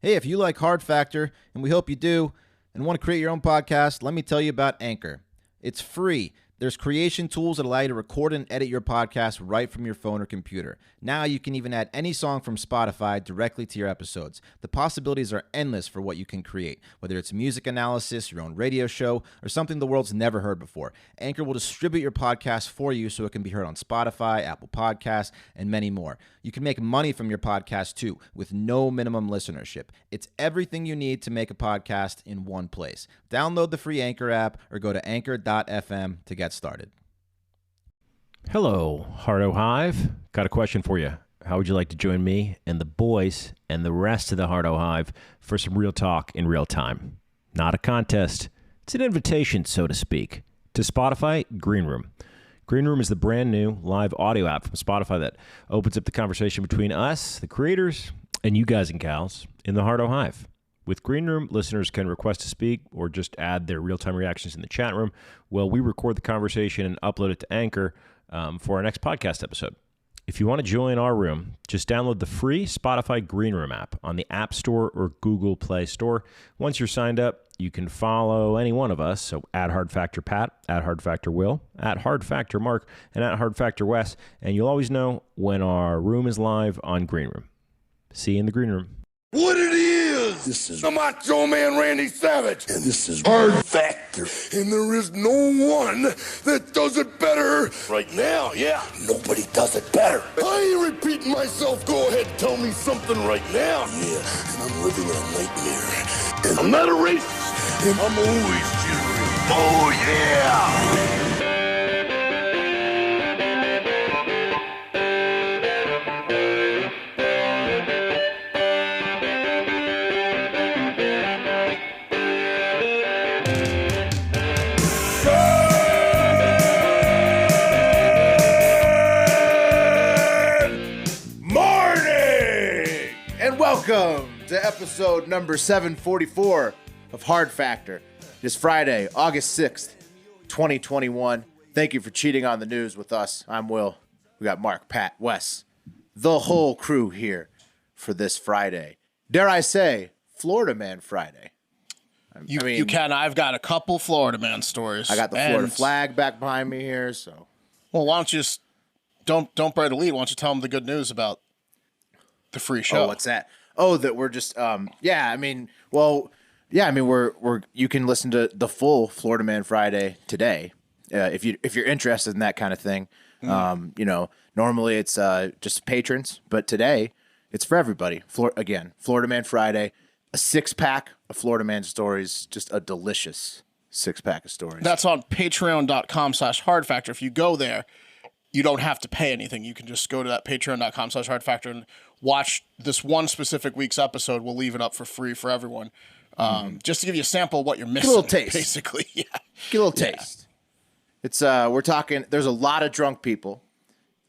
Hey, if you like Hard Factor, and we hope you do, and want to create your own podcast, let me tell you about Anchor. It's free. There's creation tools that allow you to record and edit your podcast right from your phone or computer. Now you can even add any song from Spotify directly to your episodes. The possibilities are endless for what you can create, whether it's music analysis, your own radio show, or something the world's never heard before. Anchor will distribute your podcast for you so it can be heard on Spotify, Apple Podcasts, and many more. You can make money from your podcast too, with no minimum listenership. It's everything you need to make a podcast in one place. Download the free Anchor app or go to anchor.fm to get started. Hello, Hardo Hive. Got a question for you. How would you like to join me and the boys and the rest of the Hardo Hive for some real talk in real time? Not a contest. It's an invitation, so to speak, to Spotify Green Room. Green Room is the brand new live audio app from Spotify that opens up the conversation between us, the creators, and you guys and gals in the Hardo Hive. With Green Room, listeners can request to speak or just add their real-time reactions in the chat room. Well, we record the conversation and upload it to Anchor for our next podcast episode. If you want to join our room, just download the free Spotify Green Room app on the App Store or Google Play Store. Once you're signed up, you can follow any one of us, so at Hard Factor Pat, at Hard Factor Will, at Hard Factor Mark, and at Hard Factor Wes, and you'll always know when our room is live on Green Room. See you in the Green Room. What it is, this is the Macho Man Randy Savage, and this is Hard Factor, and there is no one that does it better right now. Yeah, nobody does it better. I ain't repeating myself. Go ahead, tell me something right now. Yeah, and I'm living in a nightmare, and I'm not a racist, and I'm always cheering. Oh yeah. Welcome to episode number 744 of Hard Factor. It is Friday, August 6th, 2021. Thank you for cheating on the news with us. I'm Will. We got Mark, Pat, Wes, the whole crew here for this Friday. Dare I say, Florida Man Friday. You can. I've got a couple Florida Man stories. I got the Florida flag back behind me here, so. Well, why don't you just don't bury the lead? Why don't you tell them the good news about the free show? Oh, what's that? Oh, that we're just we're you can listen to the full Florida Man Friday today if you're interested in that kind of thing. Normally it's just patrons, but today it's for everybody. Florida Man Friday, a 6-pack of Florida Man stories, just a delicious 6-pack of stories. That's on patreon.com/hardfactor. If you go there, you don't have to pay anything. You can just go to that patreon.com/hardfactor and watch this one specific week's episode. We'll leave it up for free for everyone. Just to give you a sample of what you're missing. Get a little taste. Basically. Yeah. Get a little taste. It's we're talking, there's a lot of drunk people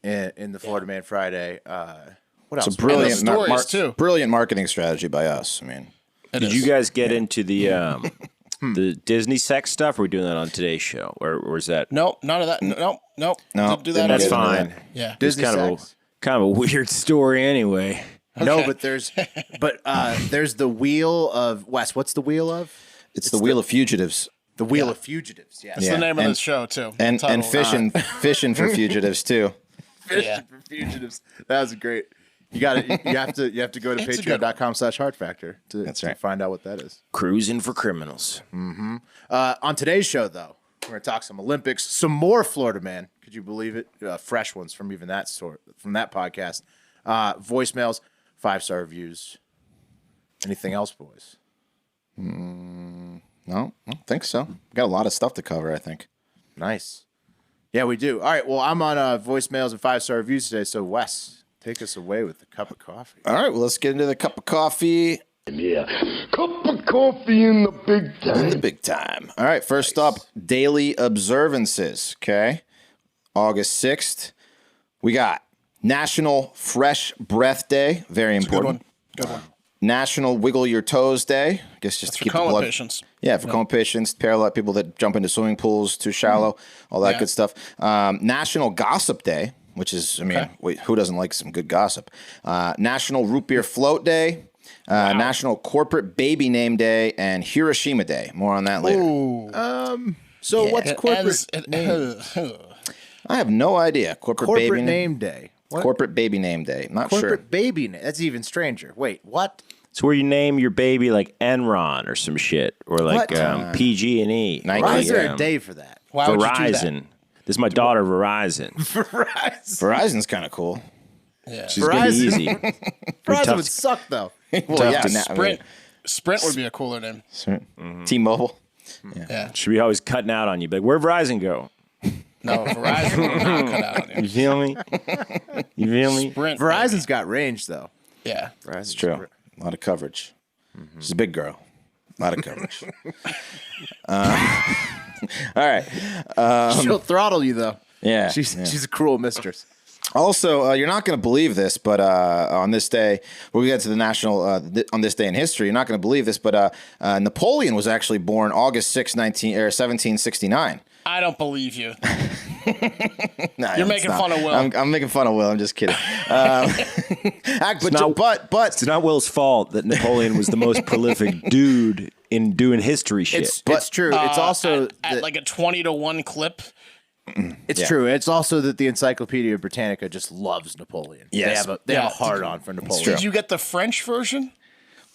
in the Florida Man Friday. What else? It's a brilliant, too. Brilliant marketing strategy by us. I mean, did you guys get into the Disney sex stuff? Or are we doing that on today's show? Or was that? Nope, none of that. Nope. No, Didn't do that. That's fine. Yeah. Disney sex. Kind of a weird story anyway. Okay. No, but there's the wheel of Wes. What's the wheel of? it's the Wheel of Fugitives. The Wheel of Fugitives. Yeah. That's the name of this show, too. And fishing for fugitives too. Fishing for Fugitives. That was great. You have to go to patreon.com/hardfactor to find out what that is. Cruising for criminals. Mm-hmm. On today's show, though, we're going to talk some Olympics, some more Florida Man. Could you believe it? Fresh ones from even that from that podcast. Voicemails, 5-star reviews. Anything else, boys? No, I don't think so. We got a lot of stuff to cover, I think. Nice. Yeah, we do. All right, well, I'm on voicemails and 5-star reviews today, so Wes, take us away with the cup of coffee. All right, well, let's get into the cup of coffee. Yeah, cup of coffee in the big time. In the big time. All right, first up, daily observances, okay? August 6th, we got National Fresh Breath Day, very important. Good one. National Wiggle Your Toes Day. I guess just to keep the blood. Patients. Yeah, for coma patients, paralyzed people that jump into swimming pools too shallow, all that good stuff. National Gossip Day, which is, who doesn't like some good gossip? National Root Beer Float Day. National Corporate Baby Name Day, and Hiroshima Day. More on that later. So what's corporate name? I have no idea. Corporate Baby name day. What? Corporate Baby Name Day. Not Corporate sure. baby name. That's even stranger. Wait, what? It's where you name your baby like Enron or some shit, or like PG&E. Nike. Why is there Yeah. a day for that? Why would you do that? Verizon. This is my daughter, Verizon. Verizon's kind of cool. Yeah. She's gonna be easy. Verizon would suck though. Well, yeah, Sprint would be a cooler name. T-Mobile. Yeah. Should be always cutting out on you. But where'd Verizon go? No, Verizon will not cut out on You you. feel me? You feel me? Sprint. Verizon's got range though. Yeah. It's true. A lot of coverage. She's a big girl. A lot of coverage. All right. She'll throttle you though. Yeah. She's a cruel mistress. Also, you're not going to believe this, but on this day, when we get to the national, on this day in history, you're not going to believe this, but Napoleon was actually born August 6, 1769. I don't believe you. Nah, You're it's making not. fun of Will. I'm making fun of Will. I'm just kidding. But It's not Will's fault that Napoleon was the most prolific dude in doing history shit. It's true. It's also at like a 20-to-1 clip. it's true. It's also that the Encyclopedia Britannica just loves Napoleon. Yes. They have Yeah. a hard on for Napoleon. Did you get the French version?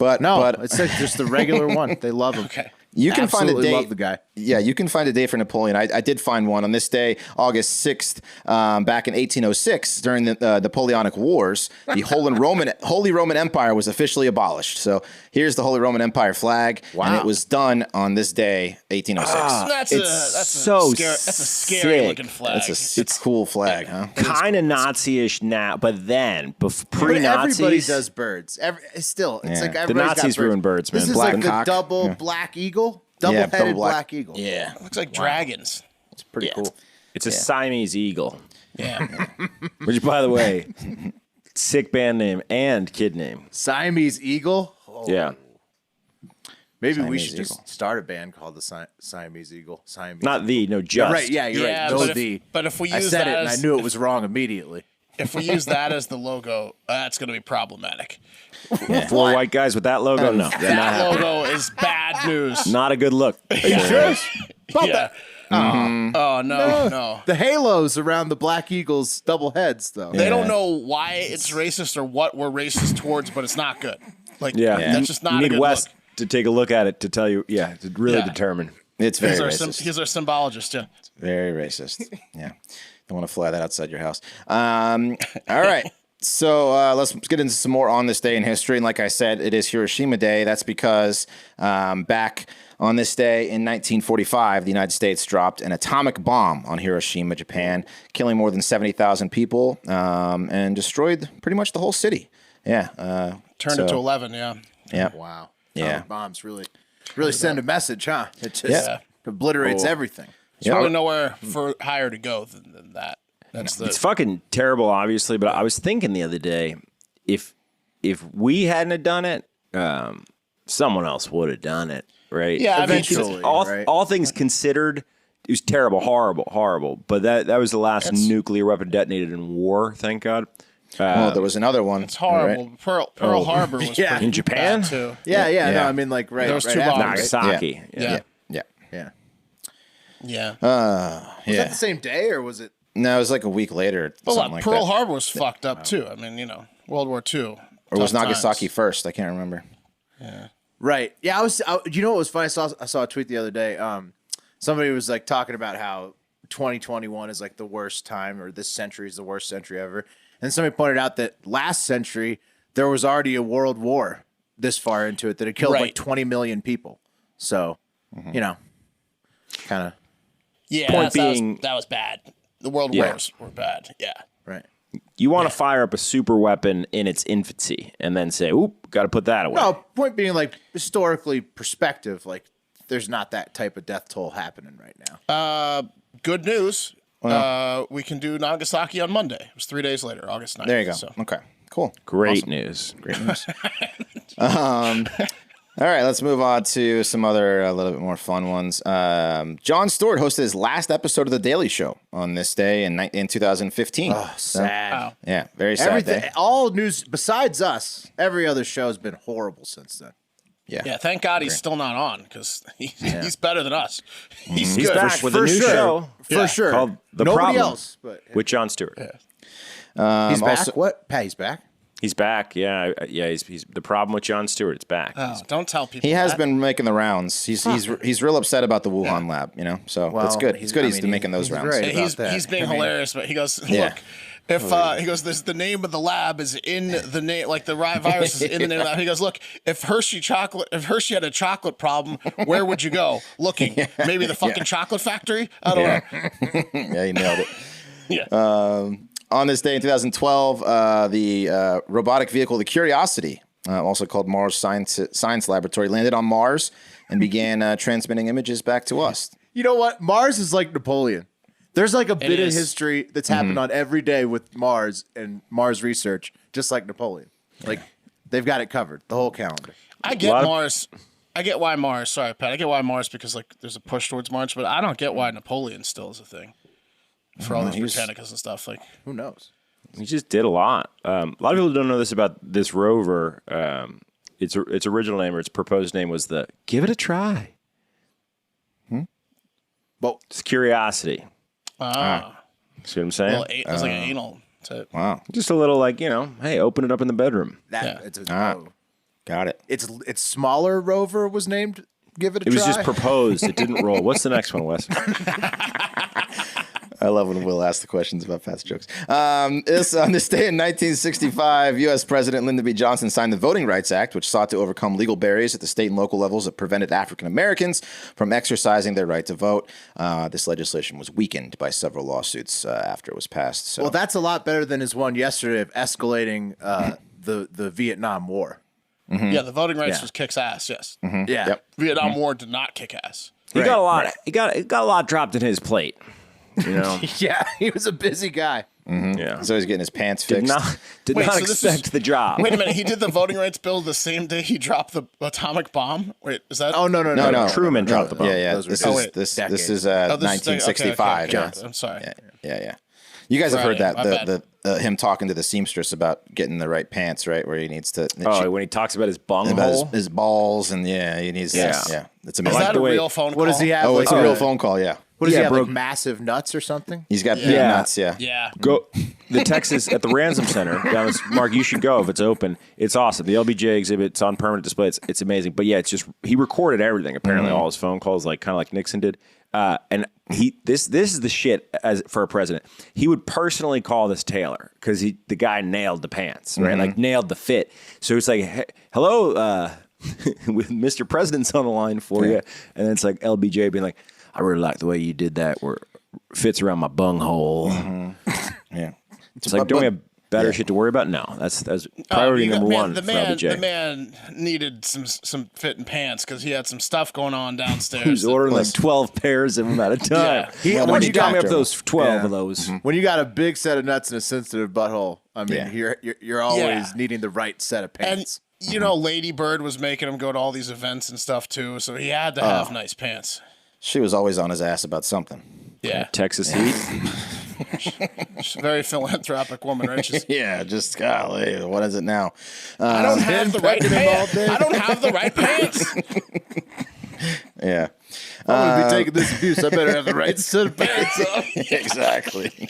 No, but it's like just the regular one. They love him. Okay. you can find a Absolutely date. love the guy. Yeah, you can find a day for Napoleon. I did find one on this day, August 6th, back in 1806, during the Napoleonic Wars. The Holy Roman Empire was officially abolished. So here's the Holy Roman Empire flag, and it was done on this day, 1806. That's a scary sick. looking flag. It's a cool flag, huh? Kind of Nazi-ish now, but then But pre-Nazis. everybody does birds. Still, it's like The everybody's Nazis got birds. ruined birds, man. This is Black like the cock. double black eagle, double-headed double black eagle. Yeah, Looks like dragons. It's pretty cool. It's a Siamese eagle, Yeah. which, by the way, sick band name and kid name. Siamese eagle. Oh, Yeah, maybe we Siamese should just eagle. start a band called the Siamese eagle. Siamese. not the no You're just right. Yeah, you're Yeah, right. No, but if we I use said that it and I as knew it was wrong immediately. if we use that as the logo, that's going to be problematic. Four white guys with that logo. No, That logo is bad news. not a good look. Yeah. Oh no. The halos around the black eagle's double heads, though. They don't know why it's racist or what we're racist towards, but it's not good. Like Yeah, that's just not You a need good Wes look. to take a look at it to tell you. Yeah, to really Yeah. determine. it's very He's our, racist. he's our symbologist, yeah. Very racist. Yeah. Don't want to fly that outside your house. All right. So let's get into some more on this day in history. And like I said, it is Hiroshima Day. That's because back on this day in 1945, the United States dropped an atomic bomb on Hiroshima, Japan, killing more than 70,000 people and destroyed pretty much the whole city. Yeah. Turned it to 11, yeah. Yeah. Wow. Yeah. Atomic bombs really send a message, huh? It just Yeah. obliterates everything. There's probably nowhere higher to go than that. That's the It's fucking terrible, obviously. But I was thinking the other day, if we hadn't have done it, someone else would have done it, right? Yeah, I mean, Eventually, all, all things considered, it was terrible, horrible. But that was the last nuclear weapon detonated in war. Thank God. Well, there was another one. it's horrible. right? Pearl Harbor was Yeah. pretty In Japan? bad, too. Yeah. No, Yeah. I mean, like right. There was right two after, bombs. right? Nagasaki. Yeah. Yeah. Yeah. Yeah. Was that the same day or was it? No, it was like a week later. Well, something like Pearl that. Harbor was fucked up, too. I mean, World War II. Or was Tough Nagasaki times. first? I can't remember. Right. Yeah. You know what was funny? I saw a tweet the other day. Somebody was like talking about how 2021 is like the worst time, or this century is the worst century ever. And somebody pointed out that last century there was already a world war this far into it that had killed like Right. 20 million people. So, kind of Yeah, Point that was- being- that was bad. The world Yeah. wars were bad. Yeah. right. You want to fire up a super weapon in its infancy and then say, "Oop, got to put that away." No, point being, like, historically perspective, like, there's not that type of death toll happening right now. Good news. We can do Nagasaki on Monday. It was 3 days later, August 9th. There you go. So. Okay, cool. Great news. Great news. All All right, let's move on to some other a little bit more fun ones. Jon Stewart hosted his last episode of The Daily Show on this day in 2015. Oh, sad. Wow. Yeah, very sad Everything, day. all news besides us, every other show has been horrible since then. Yeah, thank God he's still not on because he's better than us. He's He's good. back with a For new sure. show For sure. called The Nobody Problem else, but with Jon Stewart. he's back. also- What? Pat, he's back. He's back. Yeah. He's The Problem with Jon Stewart. It's back. Oh, don't tell people. He has that. been making the rounds. He's real upset about the Wuhan lab, you know. So Well, that's good. It's good. I He's mean, making those he's rounds. right. And about that. he's being I mean- hilarious, but he goes, Yeah. look, if he goes, there's the name of the lab is in the name, like the virus is in the name of the lab. He goes, look, if Hershey had a chocolate problem, where would you go looking? Maybe the fucking chocolate factory. I don't know. Yeah, he nailed it. Yeah. On this day in 2012, the robotic vehicle, the Curiosity, also called Mars Science Laboratory, landed on Mars and began transmitting images back to us. You know what? Mars is like Napoleon. There's like a bit of is. history that's happened on every day with Mars and Mars research, just like Napoleon. Like they've got it covered, the whole calendar. I get Mars. I get why Mars. Sorry, Pat. I get why Mars because like there's a push towards Mars, but I don't get why Napoleon still is a thing for all these Britannicas and stuff. Like, Who knows? He just did a lot. A lot of people don't know this about this rover. Its original name or its proposed name was the Give It a Try. Well, It's Curiosity. See what I'm saying? well, it was like an anal type. Wow, Just a little like, hey, open it up in the bedroom. that Yeah. it's got it. it's smaller rover was named. Give it a It was try. just proposed. It didn't roll. What's the next one, Wes? I love when Will asks the questions about past jokes. On this day in 1965, U.S. President Lyndon B. Johnson signed the Voting Rights Act, which sought to overcome legal barriers at the state and local levels that prevented African Americans from exercising their right to vote. This legislation was weakened by several lawsuits after it was passed. So. Well, that's a lot better than his one yesterday of escalating the Vietnam War. Yeah, the voting rights Yeah. was kicks ass. Yes, Yeah. Yep. Vietnam War did not kick ass. He got a lot. right. He got a lot dropped in his plate. You know. Yeah, he was a busy guy. Yeah. So he's getting his pants Did fixed. Wait, not so this expect is- the job. Wait a minute, he did the voting rights bill the same day he dropped the atomic bomb. Wait, is that? Oh no. Truman dropped the bomb. Yeah. Those were This decades. is Decades. this is Oh, this is the- okay, 1965. okay, Yeah. I'm sorry. Yeah. You guys have heard Friday, that my the him talking to the seamstress about getting the right pants, right? Where he needs to. Oh, when he talks about his bung about hole. his balls and he needs. Yeah. Yeah. It's Is amazing. that a the way- real phone call? What does he have? Oh, like it's a real phone call. Yeah. What does Yeah, he have? bro. Like massive nuts or something? He's got big Yeah. nuts. Yeah. Yeah. Go the Texas at the Ransom Center. Mark, you should go if it's open. It's awesome. The LBJ exhibit. It's on permanent display. It's amazing. But yeah, it's just he recorded everything. Apparently, all his phone calls, like kind of like Nixon did. And this is the shit as for a president. He would personally call this tailor because the guy nailed the pants, right? Like nailed the fit. So it's like, hey, hello, with Mr. President's on the line for you, and then it's like LBJ being like, I really like the way you did that. Where it fits around my bunghole. Yeah. It's like, don't we have better shit to worry about? No, that's priority number one for LBJ. The man needed some fitting pants because he had some stuff going on downstairs. He was ordering like 12 pairs of them at a time. Yeah. Why don't you got me up doctor. those 12 Yeah. of those? When you got a big set of nuts and a sensitive butthole, I mean, you're always Yeah. needing the right set of And pants. you know, Lady Bird was making him go to all these events and stuff too, so he had to have nice pants. She was always on his ass about something. Yeah, Texas heat. she's a very philanthropic woman, right? She's, Yeah. Just golly, what is it now? I don't have the right pecking him all pants. day. I don't have the right pants. Yeah. I'm gonna be taking this abuse. I better have the right set of pants on. Exactly.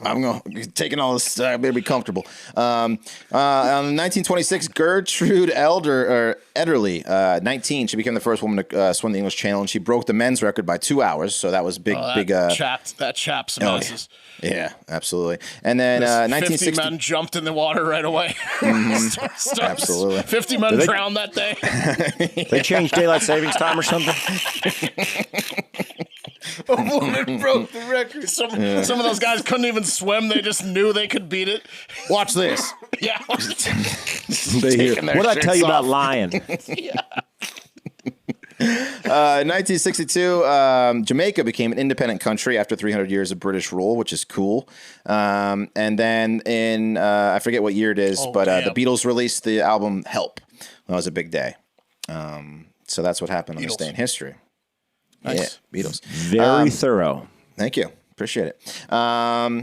I'm going to taking all this. I better be comfortable. On 1926, Gertrude Ederle, 19, she became the first woman to swim the English Channel, and she broke the men's record by 2 hours. So that was big. That chapped some asses. Yeah, absolutely. And then 50 1960. men jumped in the water right away. Absolutely. 50 men drowned that day. They changed daylight savings time or something. A woman broke the record. Some of those guys couldn't even swim. They just knew they could beat it. Watch this. Yeah. They hear, Taking their what did I tell you shirts about off. lying? 1962, Jamaica became an independent country after 300 years of British rule, which is cool. And then in, I forget what year it is, but the damn. Beatles released the album Help. that was a big day. So that's what happened on this day in history. Nice. Yeah, Beatles. Very thorough. Thank you. Appreciate it.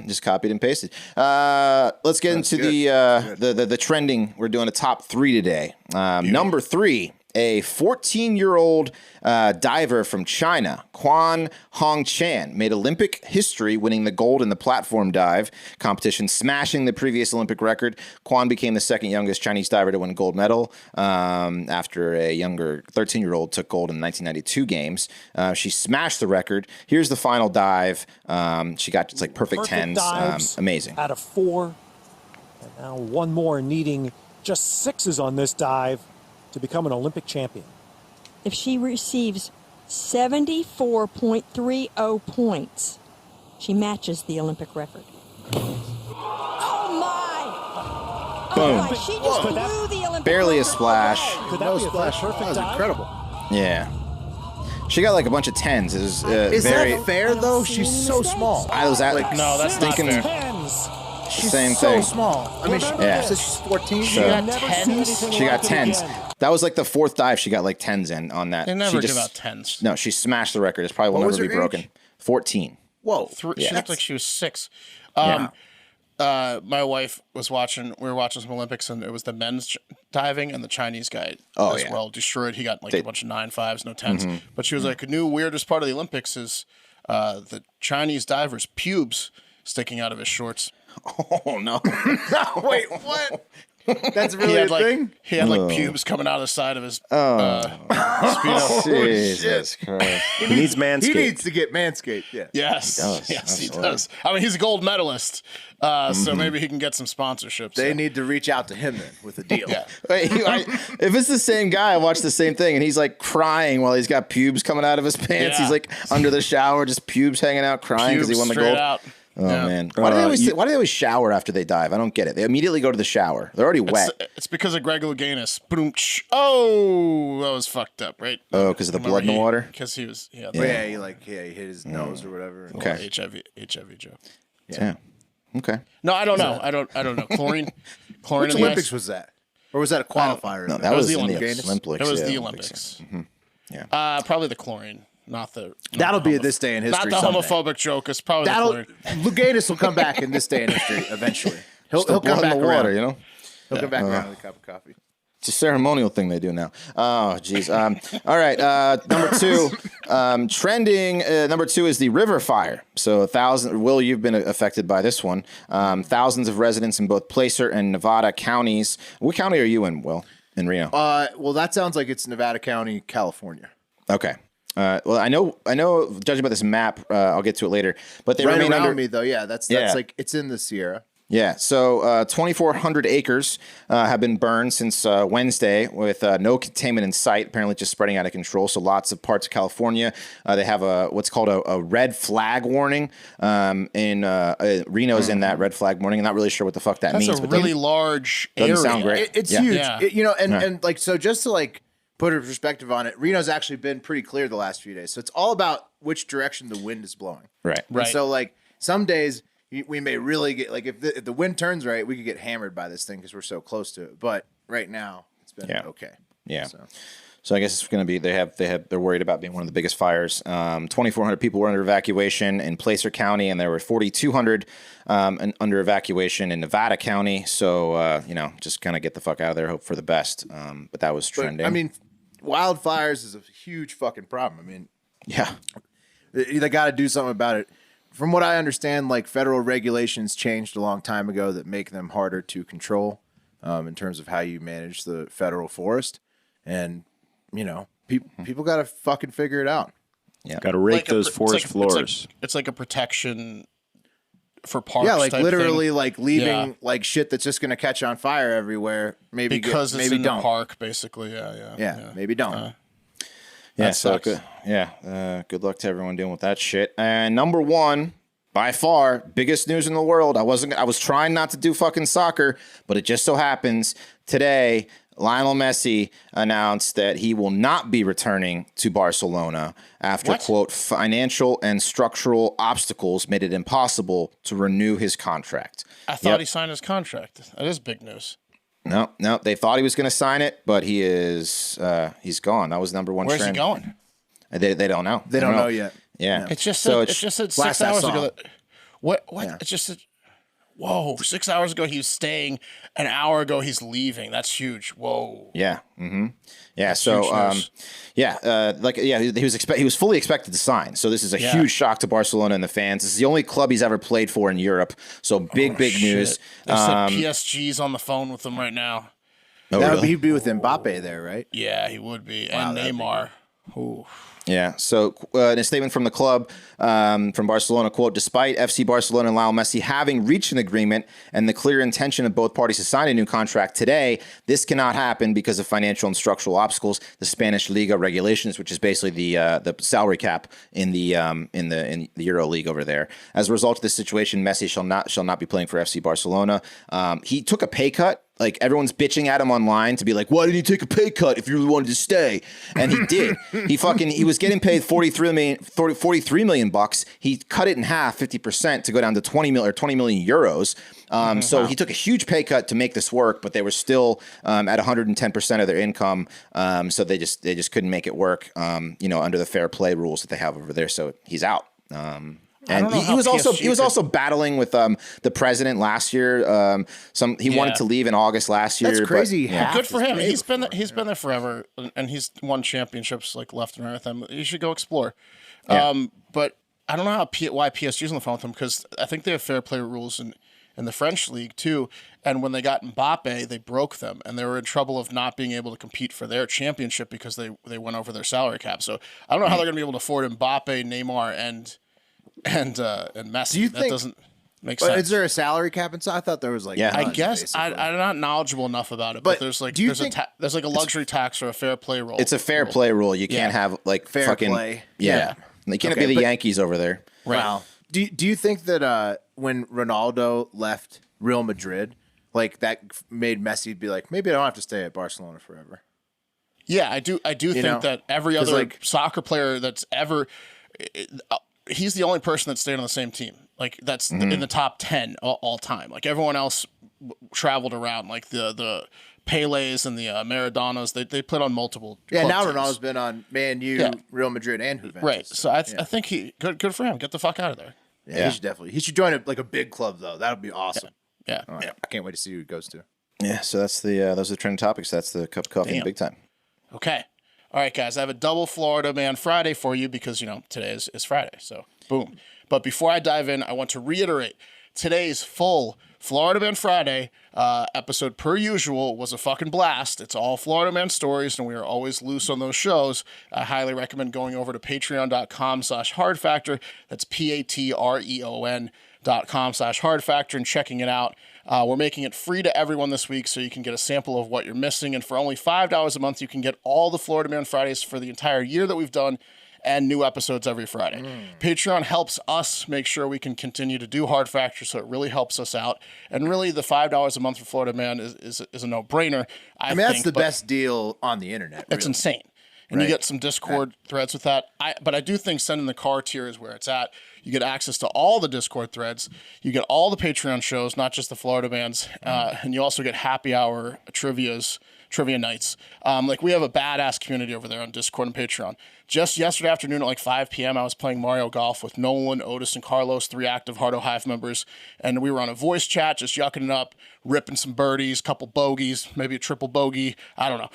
Just copied and pasted. Let's get into the trending. We're doing a top 3 today. Number 3, a 14-year-old diver from China, Quan Hongchan, made Olympic history winning the gold in the platform dive competition, smashing the previous Olympic record. Quan became the second youngest Chinese diver to win a gold medal after a younger 13-year-old took gold in the 1992 games. She smashed the record. Here's the final dive. She got just like perfect tens. Amazing. Out of 4. And now one more, needing just 6s on this dive to become an Olympic champion. If she receives 74.30 points, she matches the Olympic record. Oh my! Boom. Oh my, she just blew the Olympic Barely a record splash. away. Could that be a Splash. perfect That was dive? incredible. Yeah. She got like a bunch of 10s. It was Is very. that fair though? She's so small. I was at No, that's not thinking fair. Tens. She's same so thing. small. I mean, Yeah. she's 14. So- You'll got never see 10s? anything She got like it 10s. again. That was like the 4th dive. She got like 10s in on that. They never she give just, out 10s. No, she smashed the record. It's probably will What was never be her broken. age? 14. Whoa. She Yeah. looked like she was 6. Yeah. My wife was watching. We were watching some Olympics, and it was the men's diving, and the Chinese guy as yeah. well destroyed. He got like a bunch of 9.5s, no 10s. But she was like, a new weirdest part of the Olympics is the Chinese diver's pubes sticking out of his shorts. Oh, no. Wait, what? That's He really had a like thing? he had like pubes coming out of the side of his speedo. Jesus Christ. He needs He Manscaped. needs to get Manscaped. Yeah. Yes, does. yes, he Absolutely. does. I mean, he's a gold medalist, so maybe he can get some sponsorships. They So. need to reach out to him then with a deal. Yeah. Wait, if it's the same guy, I watched the same thing, and he's like crying while he's got pubes coming out of his pants. Yeah. He's like under the shower, just pubes hanging out, crying because he Pubes won the straight gold. out. Oh Yeah. man, why do they always shower after they dive? I don't get it. They immediately go to the shower. They're already wet. It's because of Greg Louganis. Boom, Oh, that was fucked up, right? Oh, because of the blood in the water. Because he was, Yeah, he hit his nose or whatever. Okay. HIV joke. Yeah. Okay. No, I don't know. I don't know. Chlorine Which in the Olympics ice? was that? Or was that a qualifier? No, event? that was the in Olympics. the Olympics. It was yeah, the Olympics. Olympics. Probably the chlorine, not the. That'll be this day in history. Not the someday. homophobic joke. It's probably That'll the chlorine. Luganis will come back in this day in history eventually. He'll The come blood back in the water, around. you know. He'll come back around with a cup of coffee. It's a ceremonial thing they do now. Oh, geez. All right. Number 2, trending. Number 2 is the river fire. So Will, you've been affected by this one. Thousands of residents in both Placer and Nevada counties. What county are you in, Will? In Reno. Well, that sounds like it's Nevada County, California. Okay. Well, I know. Judging by this map, I'll get to it later. But they Right remain around under me, though. Yeah, that's Yeah. like it's in the Sierra. Yeah, so 2,400 acres have been burned since Wednesday with no containment in sight, apparently just spreading out of control. So lots of parts of California, they have what's called a red flag warning. Reno's in that red flag warning. I'm not really sure what the fuck that That's means. a but really large doesn't area. sound great. It's Yeah. huge. Yeah. And like so just to like put a perspective on it, Reno's actually been pretty clear the last few days. So it's all about which direction the wind is blowing. Right. And so like some days we may really get like if the wind turns right, we could get hammered by this thing because we're so close to it. But right now it's been okay. Yeah. So I guess it's going to be they're worried about being one of the biggest fires. 2,400 people were under evacuation in Placer County, and there were 4,200 under evacuation in Nevada County. So just kind of get the fuck out of there. Hope for the best. But that was trending. I mean, wildfires is a huge fucking problem. I mean, yeah. they got to do something about it. From what I understand, like federal regulations changed a long time ago that make them harder to control in terms of how you manage the federal forest. And, people got to fucking figure it out. Yeah. Got to rake those forest it's floors. It's like a protection for parks. Yeah, like type literally thing. like leaving Yeah. like shit that's just going to catch on fire everywhere. Maybe because it's maybe in don't. the park, basically. Yeah. Maybe don't. Yeah, That so sucks. good. Good luck to everyone dealing with that shit. And number 1, by far, biggest news in the world. I was trying not to do fucking soccer, but it just so happens today Lionel Messi announced that he will not be returning to Barcelona after, quote, financial and structural obstacles made it impossible to renew his contract. I thought he signed his contract. That is big news. No. They thought he was going to sign it, but he's gone. That was number one Where's trend. he going? They don't know. They don't know yet. Yeah. It just So said 6 last I hours saw. ago. What? Yeah. It just said, whoa, 6 hours ago he was staying. An hour ago he's leaving. That's huge. Whoa. Yeah. Mm-hmm. Yeah. That's So, huge news. he was fully expected to sign. So this is a huge shock to Barcelona and the fans. This is the only club he's ever played for in Europe. So big news. They said PSG's on the phone with him right now. Oh, really? He'd be with Mbappe there, right? Yeah, he would be. Wow, And that'd be Neymar. Ooh. Yeah. So in a statement from the club, from Barcelona, quote, despite FC Barcelona and Lionel Messi having reached an agreement and the clear intention of both parties to sign a new contract today, this cannot happen because of financial and structural obstacles, the Spanish Liga regulations, which is basically the salary cap in the Euro League over there. As a result of this situation, Messi shall not be playing for FC Barcelona. He took a pay cut. Like, everyone's bitching at him online to be like, why did he take a pay cut if you really wanted to stay? And he did. He was getting paid $43 million bucks. He cut it in half, 50%, to go down to 20 million euros. So he took a huge pay cut to make this work, but they were still at 110% of their income. So they just couldn't make it work, under the fair play rules that they have over there. So he's out. And he was also battling with the president last year. He wanted to leave in August last year. That's crazy. But, Good for him. He's been there forever, and he's won championships like left and right with them. You should go explore. Yeah. But I don't know why PSG's on the phone with him, because I think they have fair play rules in the French league too. And when they got Mbappe, they broke them, and they were in trouble of not being able to compete for their championship because they went over their salary cap. So I don't know how they're going to be able to afford Mbappe, Neymar, and Messi. Do you that think, doesn't make sense. Is there a salary cap inside? I thought there was like. Yeah. I none, guess I'm not knowledgeable enough about it, but there's like there's like a luxury tax or a fair play rule. it's a fair play rule. You can't have like Fair fucking play. Yeah. They can't be the Yankees over there. Right. Wow. Do you think that when Ronaldo left Real Madrid, like that made Messi be like, maybe I don't have to stay at Barcelona forever? Yeah, I do think that every other like- soccer player that's ever he's the only person that stayed on the same team. Like that's in the top 10 all time. Like everyone else traveled around, like the Pele's and the Maradonas. They played on multiple. Yeah, club now teams. Ronaldo's been on Man U, Real Madrid, and Juventus. Right. So I think he good for him. Get the fuck out of there. Yeah, he should join a big club though. That would be awesome. Yeah. All right. I can't wait to see who he goes to. Yeah. So that's those are the trending topics. That's the cup of coffee and Damn. big time. Okay. All right, guys. I have a double Florida Man Friday for you because today is Friday. So boom. But before I dive in, I want to reiterate today's full Florida Man Friday episode, per usual, was a fucking blast. It's all Florida Man stories, and we are always loose on those shows. I highly recommend going over to patreon.com/hardfactor. That's patreon.com/hardfactor and checking it out. We're making it free to everyone this week, so you can get a sample of what you're missing. And for only $5 a month, you can get all the Florida Man Fridays for the entire year that we've done, and new episodes every Friday. Patreon helps us make sure we can continue to do Hard Factor, so it really helps us out. And really, the $5 a month for Florida Man is a no-brainer. I mean, that's the best deal on the internet. It's really. insane. And you get some Discord threads with that. But I do think sending the car tier is where it's at. You get access to all the Discord threads. You get all the Patreon shows, not just the Florida Bands. And you also get happy hour trivia nights. Like we have a badass community over there on Discord and Patreon. Just yesterday afternoon at like 5 p.m., I was playing Mario Golf with Nolan, Otis, and Carlos, 3 active Hardo Hive members. And we were on a voice chat, just yucking it up, ripping some birdies, couple bogeys, maybe a triple bogey. I don't know.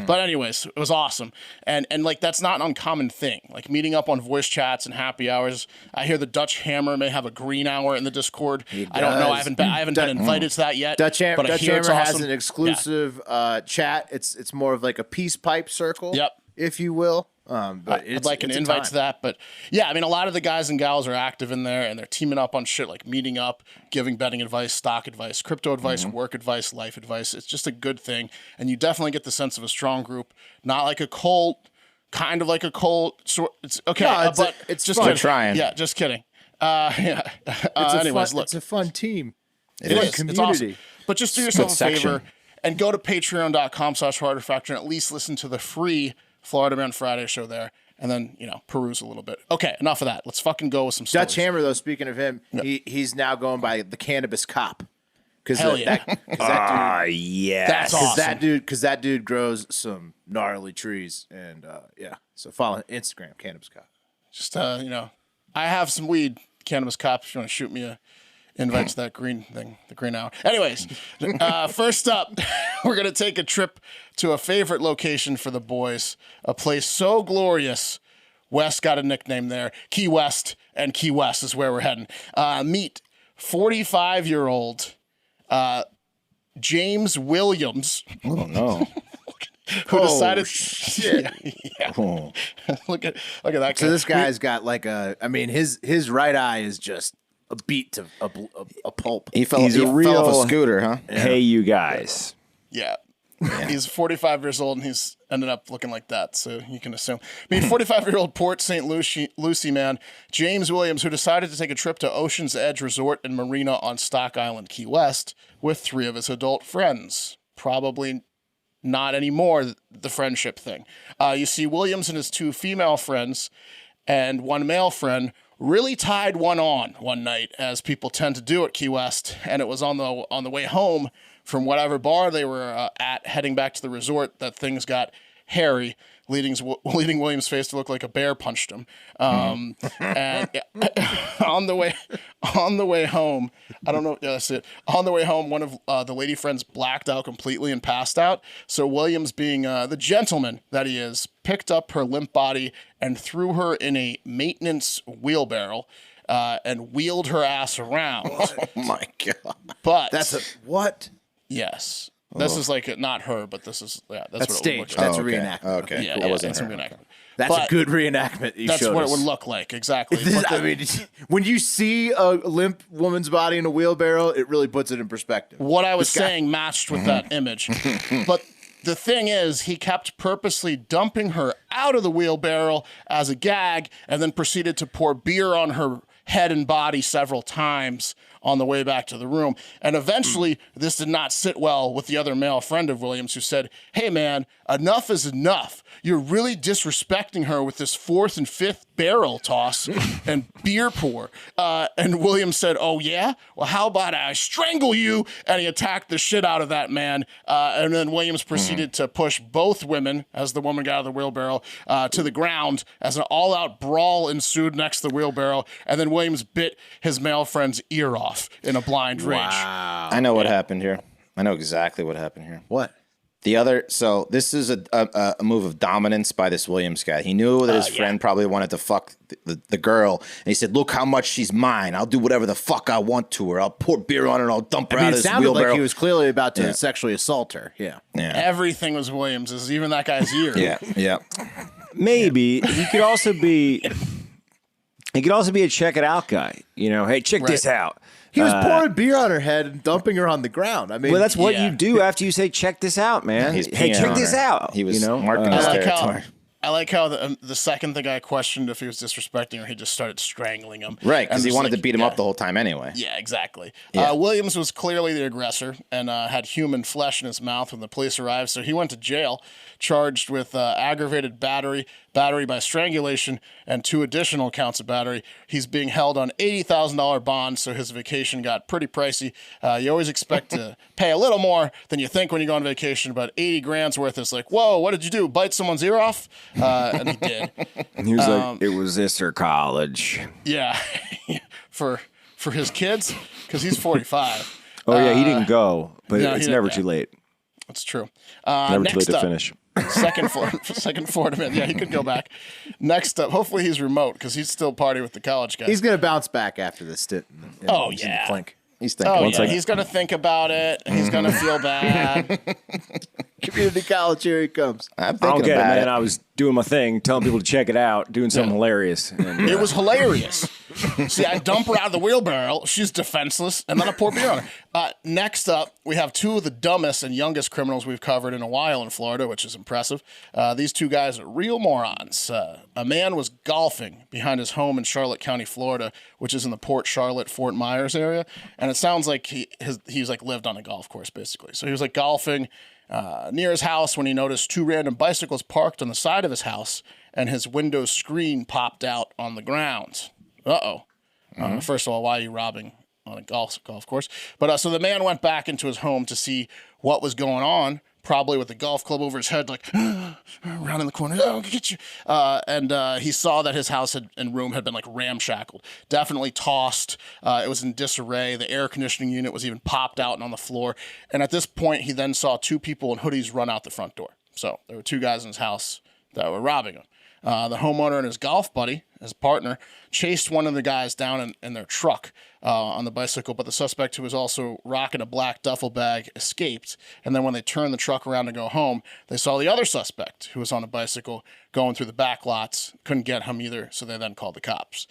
But anyways, it was awesome. And like, that's not an uncommon thing. Like meeting up on voice chats and happy hours. I hear the Dutch Hammer may have a green hour in the Discord. I don't know. I haven't been invited to that yet. Dutch Hammer awesome. has an exclusive chat. It's more of like a peace pipe circle, if you will. But I'd like an invite to that. But yeah, I mean, a lot of the guys and gals are active in there, and they're teaming up on shit like meeting up, giving betting advice, stock advice, crypto advice, work advice, life advice. It's just a good thing. And you definitely get the sense of a strong group, not like a cult, kind of like a cult. So it's okay, No, but it's just fun. kidding. Trying. Yeah, just kidding. It's a fun team. It is. It's awesome. But just do yourself a section. favor and go to patreon.com/harderfactor and at least listen to the free Florida Man Friday show there, and then, peruse a little bit. Okay, enough of that. Let's fucking go with some stories. Dutch Hammer, though, speaking of him, he's now going by the Cannabis Cop. Hell yeah. Yes. That's awesome. That dude grows some gnarly trees, and so follow Instagram, Cannabis Cop. Just I have some weed, Cannabis Cop. If you want to shoot me a invite to that green thing, the green hour. Anyways, first up, we're gonna take a trip to a favorite location for the boys, a place so glorious. West got a nickname there. Key West, and Key West is where we're heading. Meet 45-year-old James Williams. Oh no. Who decided? Shit. Yeah. Look at that guy. So this guy's got like his right eye is just a beat to a pulp. He fell He's a off real- a scooter, huh? Hey, you guys. Yeah. He's 45 years old and he's ended up looking like that, so you can assume. I mean, 45-year-old Port St. Lucie man, James Williams, who decided to take a trip to Ocean's Edge Resort and Marina on Stock Island, Key West, with 3 of his adult friends. Probably not anymore, the friendship thing. You see, Williams and his 2 female friends and 1 male friend really tied one night, as people tend to do at Key West, and it was on the way home from whatever bar they were at, heading back to the resort, that things got hairy, leading Williams' face to look like a bear punched him. And on the way home, I don't know. Yeah, that's it. On the way home, one of the lady friends blacked out completely and passed out. So Williams, being the gentleman that he is, picked up her limp body and threw her in a maintenance wheelbarrow. And wheeled her ass around. Oh my god! But what? Yes. This is like not her, but this is that's what staged. it would look like. That's a okay. reenactment. Okay, Yeah, that wasn't that's her. a reenactment. That's But a good reenactment. You That's showed what us. it would look like exactly. This- But I mean, when you see a limp woman's body in a wheelbarrow, it really puts it in perspective. what I was saying matched with that image. But the thing is, he kept purposely dumping her out of the wheelbarrow as a gag, and then proceeded to pour beer on her head and body several times on the way back to the room. And eventually, this did not sit well with the other male friend of Williams, who said, "Hey man, enough is enough. You're really disrespecting her with this 4th and 5th barrel toss and beer pour." And Williams said, "Oh yeah? Well, how about I strangle you?" And he attacked the shit out of that man. And then Williams proceeded to push both women, as the woman got out of the wheelbarrow, to the ground, as an all-out brawl ensued next to the wheelbarrow. And then Williams bit his male friend's ear off in a blind rage. I know what happened here. I know exactly what happened here. What? So this is a move of dominance by this Williams guy. He knew that his friend probably wanted to fuck the girl, and he said, "Look how much she's mine. I'll do whatever the fuck I want to her. I'll pour beer on her and I'll dump her out of It this sounded wheelbarrow." like he was clearly about to sexually assault her. Yeah. Everything was Williams's, even that guy's ear. Yeah. Maybe he could also be. He could also be a check it out guy. Hey, check this out. He was pouring beer on her head and dumping her on the ground. I mean, Well, that's what Yeah. you do after you say, check this out, man. He's Hey, peeing check on this her. out. He was marking his territory. I like how the second the guy questioned if he was disrespecting her, he just started strangling him. Right, because And he just wanted like, to beat him up the whole time anyway. Yeah, exactly. Yeah. Williams was clearly the aggressor and had human flesh in his mouth when the police arrived, so he went to jail, charged with aggravated battery by strangulation, and 2 additional counts of battery. He's being held on $80,000 bond, so his vacation got pretty pricey. You always expect to pay a little more than you think when you go on vacation, but 80 grand's worth is like, whoa, what did you do? Bite someone's ear off? And he did. And he was like, it was this or college. Yeah, for his kids, because he's 45. Oh, yeah, he didn't go, but no, it's he never didn't, too late. That's true. Never too late Next to up, finish. second Florida man. Yeah, he could go back. Next up, hopefully he's remote because he's still partying with the college guys. he's going to bounce back after this stint. In the clink. He's thinking. Oh, Once yeah. I- He's going to think about it. And he's going to feel bad. Community college, here he comes. I'm I don't thinking get it, about man. I was doing my thing, telling people to check it out, doing something hilarious. And, It was hilarious. See, I dump her out of the wheelbarrow. She's defenseless, and then I pour beer on her. Next up, we have 2 of the dumbest and youngest criminals we've covered in a while in Florida, which is impressive. These 2 guys are real morons. A man was golfing behind his home in Charlotte County, Florida, which is in the Port Charlotte, Fort Myers area. And it sounds like he's like lived on a golf course, basically. So he was like golfing near his house when he noticed 2 random bicycles parked on the side of his house, and his window screen popped out on the ground. Uh-oh. First of all, why are you robbing on a golf course. But so the man went back into his home to see what was going on, probably with the golf club over his head, like around in the corner. Oh, I'll get you. And he saw that his house and room had been like ramshackled, definitely tossed. It was in disarray. The air conditioning unit was even popped out and on the floor. And at this point, he then saw two people in hoodies run out the front door. So there were two guys in his house that were robbing him. The homeowner and his golf buddy, his partner, chased one of the guys down in their truck on the bicycle, but the suspect, who was also rocking a black duffel bag, escaped. And then when they turned the truck around to go home, they saw the other suspect, who was on a bicycle, going through the back lots. Couldn't get him either, so they then called the cops.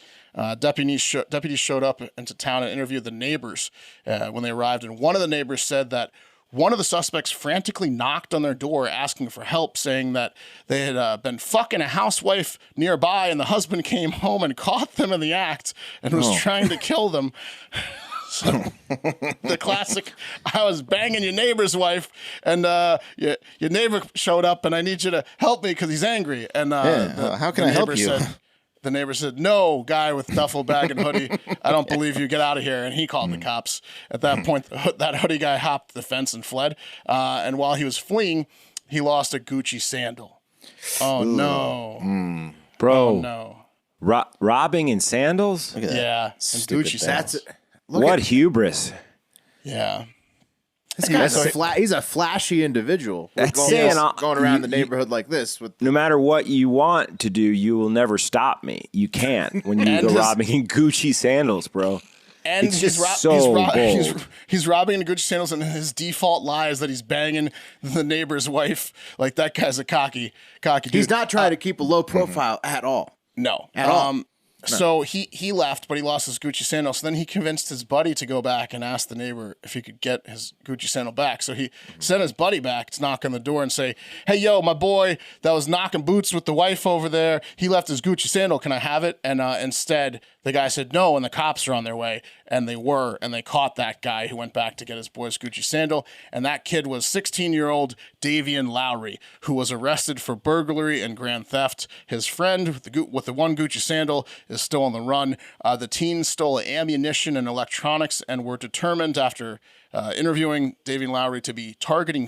Deputies showed up into town and interviewed the neighbors when they arrived, and one of the neighbors said that one of the suspects frantically knocked on their door asking for help, saying that they had been fucking a housewife nearby and the husband came home and caught them in the act and was trying to kill them. So, the classic, I was banging your neighbor's wife and your neighbor showed up and I need you to help me because he's angry. And how can I help you? The neighbor said, "No, guy with duffel bag and hoodie. I don't believe you. Get out of here." And he called the cops. At that point, that hoodie guy hopped the fence and fled. And while he was fleeing, he lost a Gucci sandal. Oh, no. Bro. Oh, no. Robbing in sandals? Look at that. Yeah. And Gucci sandals. What hubris. Yeah. This guy's he's a flashy individual. That's going around the neighborhood like this. With no matter what you want to do, you will never stop me. You can't when you go robbing in Gucci sandals, bro. And it's just so bold. He's robbing in Gucci sandals, and his default lie is that he's banging the neighbor's wife. Like, that guy's a cocky dude. He's not trying to keep a low profile at all. No. At all. So he left, but he lost his Gucci sandal. So then he convinced his buddy to go back and ask the neighbor if he could get his Gucci sandal back. So he sent his buddy back to knock on the door and say, "Hey, yo, my boy that was knocking boots with the wife over there, he left his Gucci sandal. Can I have it?" And instead, the guy said no, and the cops are on their way. And they caught that guy who went back to get his boy's Gucci sandal. And that kid was 16-year-old Davian Lowry, who was arrested for burglary and grand theft. His friend with the one Gucci sandal is still on the run. The teens stole ammunition and electronics and were determined, after interviewing Davian Lowry, to be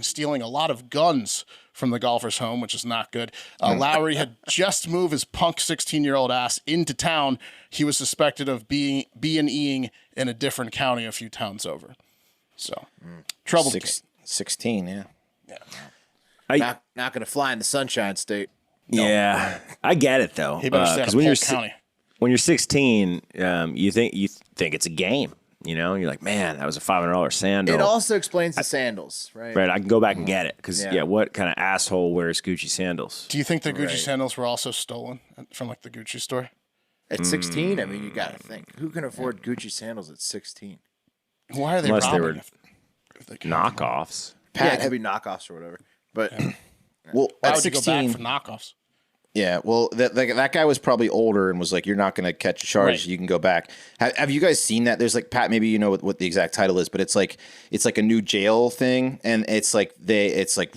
stealing a lot of guns from the golfer's home, which is not good. Lowry had just moved his punk 16-year-old ass into town. He was suspected of B&Eing in a different county a few towns over. So, trouble. 16, yeah. Not going to fly in the Sunshine State. No. Yeah, I get it though. Because when you're 16, you think it's a game. You know, you're like, man, that was a $500 sandal. It also explains the sandals, right? Right, I can go back and get it because what kind of asshole wears Gucci sandals? Do you think the Gucci sandals were also stolen from like the Gucci store? At 16, I mean, you got to think, who can afford Gucci sandals at 16? Why are they Unless robbing? They were knockoffs. Yeah, it could be knockoffs or whatever. But well, why at would 16, you go back for knockoffs? Yeah, well, that guy was probably older and was like, "You're not going to catch a charge. Right. You can go back." Have you guys seen that? There's like, Pat, maybe you know what the exact title is, but it's like a new jail thing, and it's like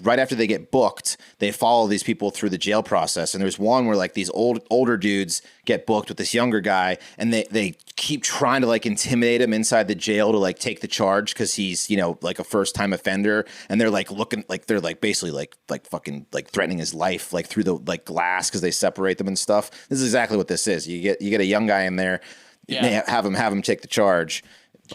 right after they get booked, they follow these people through the jail process, and there's one where like these older dudes get booked with this younger guy, and they keep trying to like intimidate him inside the jail to like take the charge because he's like a first time offender, and they're like looking like they're like basically like fucking like threatening his life like through the like glass because they separate them and stuff. This is exactly what this is. You get a young guy in there, have him take the charge.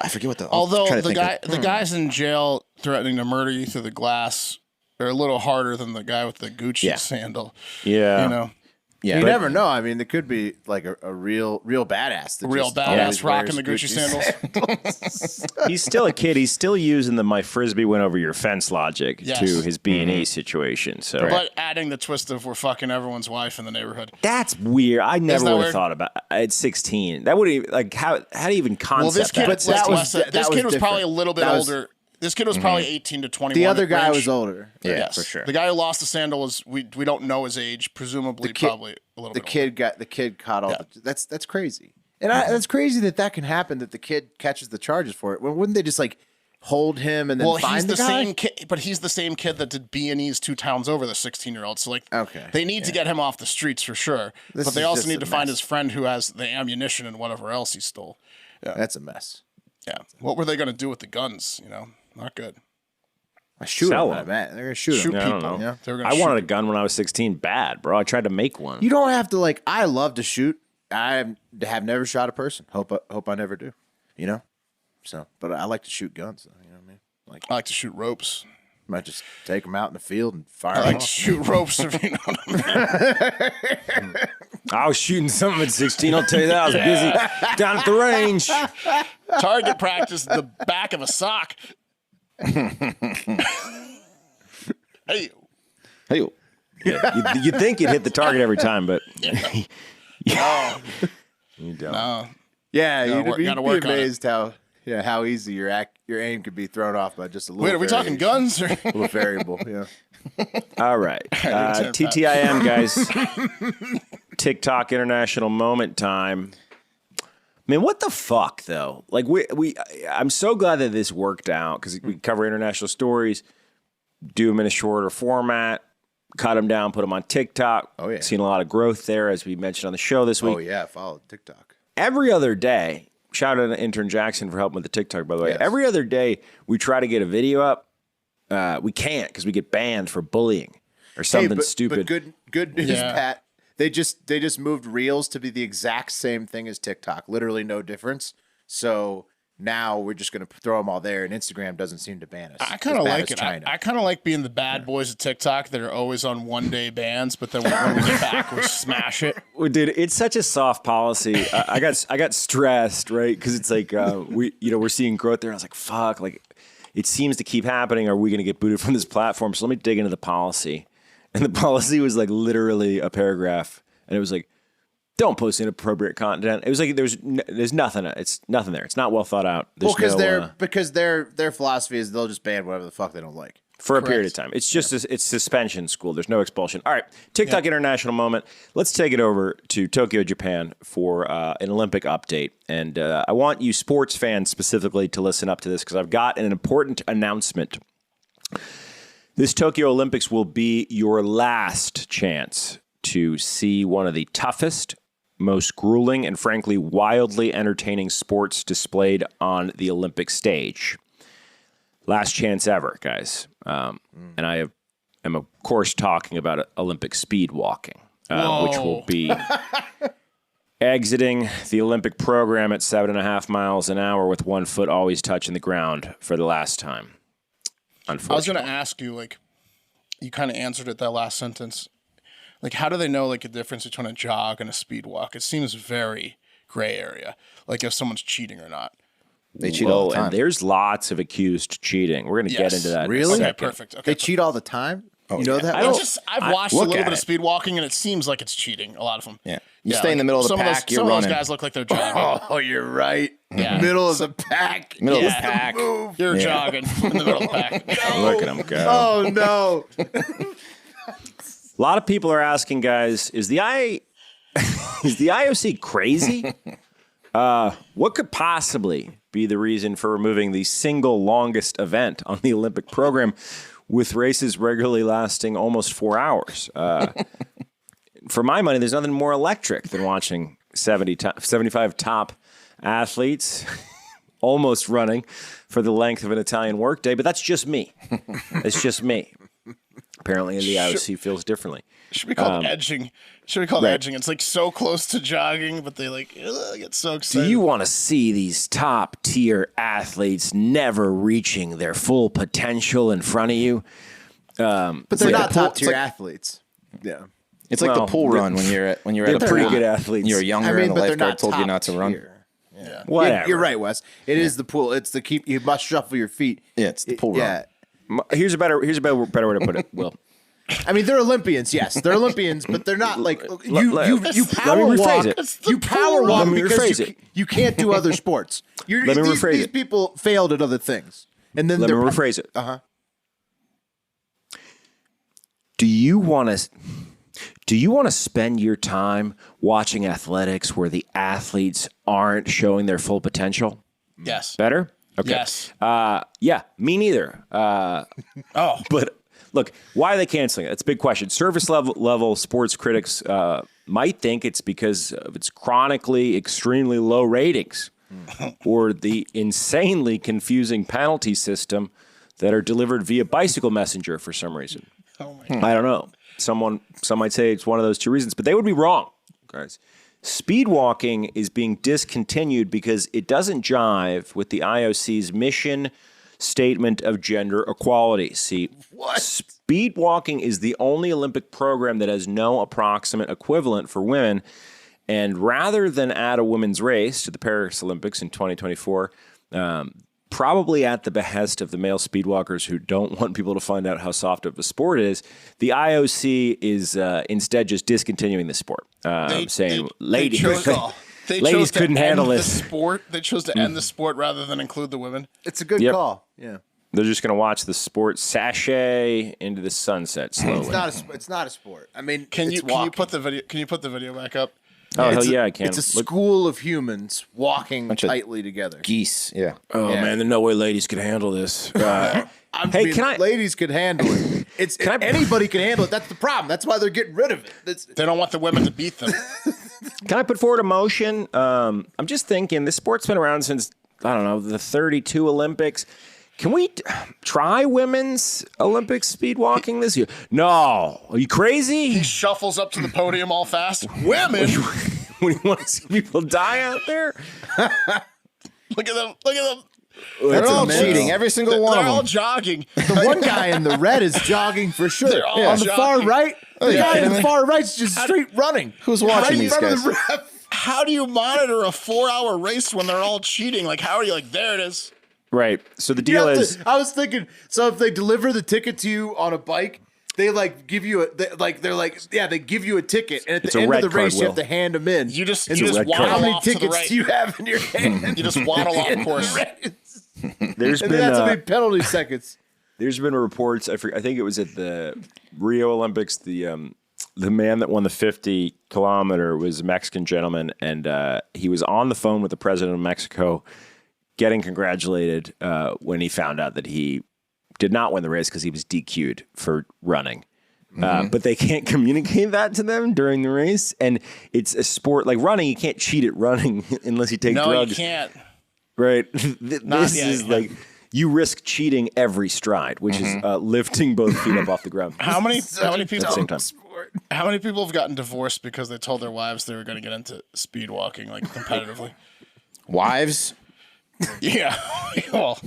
I forget what although the guys in jail threatening to murder you through the glass are a little harder than the guy with the Gucci sandal. Yeah, Yeah, you never know. I mean, there could be like a real badass. Rocking the Gucci sandals. He's still a kid. He's still using the "my frisbee went over your fence" logic to his B&E situation. So, but adding the twist of we're fucking everyone's wife in the neighborhood. That's weird. I never would have thought about it. At 16. That wouldn't like how do you even concept that? This kid was probably a little bit older. This kid was probably 18 to 21. The other guy was older. Yeah, yes. for sure. The guy who lost the sandal was we don't know his age. Presumably, probably a little bit. The kid caught all. That's crazy. And that's crazy that can happen. That the kid catches the charges for it. Well, wouldn't they just like hold him and then find the guy? Same kid, but he's the same kid that did B&E's 2 towns over, the 16-year-old. So like, they need to get him off the streets for sure. But they also need to find his friend who has the ammunition and whatever else he stole. Yeah. That's a mess. Yeah. What were they going to do with the guns? Not good. I shoot Sell them, them. man. They're gonna shoot Shoot them. I don't people. know. Yeah. They were gonna I shoot wanted a people. gun when I was 16 bad, bro. I tried to make one. You don't have to I love to shoot. I have never shot a person. Hope I never do. So, but I like to shoot guns. You know what I mean? I like to shoot ropes. Might just take them out in the field and fire I them like off. to shoot ropes. If you know what I mean. I was shooting something at 16. I'll tell you that. I was busy down at the range. Target practice the back of a sock. Hey. Hey, You'd think you'd hit the target every time, but you don't. No. Yeah, Gotta you'd gotta be work on it. amazed how easy your aim could be thrown off by just a little. Wait, are we talking variation. guns? Or? A little variable, yeah. All right. TTIM, guys. TikTok International Moment Time. Man, what the fuck, though? Like, I'm so glad that this worked out because we cover international stories, do them in a shorter format, cut them down, put them on TikTok. Oh, yeah. Seen a lot of growth there, as we mentioned on the show this week. Oh yeah, follow TikTok. Every other day, shout out to intern Jackson for helping with the TikTok, by the way. Yes. Every other day, we try to get a video up. We can't because we get banned for bullying or something stupid. But good news, Yeah. Pat. They just moved Reels to be the exact same thing as TikTok. Literally no difference. So now we're just going to throw them all there, and Instagram doesn't seem to ban us. I kind of As bad like as it. China. I kind of like being the bad boys of TikTok that are always on one-day bans, but then when we get back, we smash it. Well, dude, it's such a soft policy. I got stressed, right? Because it's like we're seeing growth there. And I was like, fuck, like it seems to keep happening. Are we going to get booted from this platform? So let me dig into the policy. And the policy was like literally a paragraph, and it was like, don't post inappropriate content. It was like there's nothing. It's nothing there. It's not well thought out. There's because their philosophy is they'll just ban whatever the fuck they don't like. for a period of time. It's just it's suspension school. There's no expulsion. All right, TikTok International Moment. Let's take it over to Tokyo, Japan for an Olympic update. And I want you sports fans specifically to listen up to this because I've got an important announcement. This Tokyo Olympics will be your last chance to see one of the toughest, most grueling, and frankly wildly entertaining sports displayed on the Olympic stage. Last chance ever, guys. And I am, of course, talking about Olympic speed walking, which will be exiting the Olympic program at 7.5 miles an hour with 1 foot always touching the ground for the last time. Unfortunately. I was going to ask you, like, you kind of answered it that last sentence. Like, how do they know, like, a difference between a jog and a speed walk? It seems very gray area, like if someone's cheating or not. They cheat all the time. And there's lots of accused cheating. We're going to get into that. Really? In a Okay, second. perfect. Okay, They cheat all the time. You know that? I've watched a look little at bit of it. speed walking, and it seems like it's cheating. A lot of them. Yeah. You stay in the like, middle of the some pack, those, you're some running. of those guys look like they're jogging. Oh, you're right. Yeah. Middle of the pack. Middle of the Yeah. pack. You're jogging in the middle of the pack. Look at them go. Oh no. A lot of people are asking, guys, is the IOC crazy? What could possibly be the reason for removing the single longest event on the Olympic program with races regularly lasting almost 4 hours? For my money, there's nothing more electric than watching 75 top athletes almost running for the length of an Italian workday, but that's just me. It's just me. Apparently, the IOC feels differently. Should be called edging. Should be called edging. It's like so close to jogging, but they like get so excited. Do you want to see these top tier athletes never reaching their full potential in front of you? But they're not top tier like- athletes. Yeah. It's like the Well, pool run when you're at they're a pretty pool. good athletes. You're younger and the but they're lifeguard not told you top not to run. tier. Yeah. Whatever. You're right, Wes. It is the pool. It's the keep. You must shuffle your feet. Yeah, it's the pool run. Yeah. Here's a better way to put it. Will, I mean, they're Olympians. Yes, they're Olympians, but they're not like you power rephrase walk. it. You power walk Let me because rephrase it. you can't do other sports. Let me rephrase these it. people failed at other things, and then let me they're rephrase it. Uh huh. Do you want to spend your time watching athletics where the athletes aren't showing their full potential? Yes. Better? Okay. Yes. Yeah, me neither. But look, why are they canceling it? It's a big question. Surface level sports critics might think it's because of its chronically extremely low ratings. or the insanely confusing penalty system that are delivered via bicycle messenger for some reason. I don't know. Some might say it's one of those two reasons, but they would be wrong, guys. Speed walking is being discontinued because it doesn't jive with the IOC's mission statement of gender equality. See, speed walking is the only Olympic program that has no approximate equivalent for women. And rather than add a women's race to the Paris Olympics in 2024, probably at the behest of the male speedwalkers who don't want people to find out how soft of a sport it is, the IOC is instead just discontinuing the sport, saying ladies couldn't handle this. They chose to end the sport rather than include the women. It's a good call. Yeah. They're just going to watch the sport sashay into the sunset slowly. It's not a sport. I mean, can you put the video back up? Oh, hell yeah, I can. It's a school of humans walking tightly together. Geese, yeah. Oh, man, there's no way ladies could handle this. Ladies could handle it. Anybody can handle it. That's the problem. That's why they're getting rid of it. They don't want the women to beat them. Can I put forward a motion? I'm just thinking, this sport's been around since, I don't know, the 32 Olympics. Can we try women's Olympic speed walking this year? No. Are you crazy? He shuffles up to the podium all fast. Women? When you want to see people die out there? Look at them. They're all cheating. Every single one of them. They're all jogging. The one guy in the red is jogging for sure. They're all on the jogging. far right, the guy in the far right's just straight running. Who's watching these guys? How do you monitor a 4-hour race when they're all cheating? Like, how are you like, there it is? Right. So the deal is, I was thinking, so if they deliver the ticket to you on a bike, they give you they give you a ticket, and at the end of the race, you have to hand them in. You just waddle how many off tickets do you have in your hand? You just waddle off course. that's how many penalty seconds. There's been reports. I think it was at the Rio Olympics. The man that won the 50 kilometer was a Mexican gentleman, and he was on the phone with the president of Mexico, getting congratulated when he found out that he did not win the race because he was DQ'd for running. But they can't communicate that to them during the race. And it's a sport like running. You can't cheat at running unless you take drugs. No, you can't. Right. This is like you risk cheating every stride, which is lifting both feet up off the ground. How many people at the same time. How many people have gotten divorced because they told their wives they were going to get into speed walking like competitively? Wives? Yeah. Well,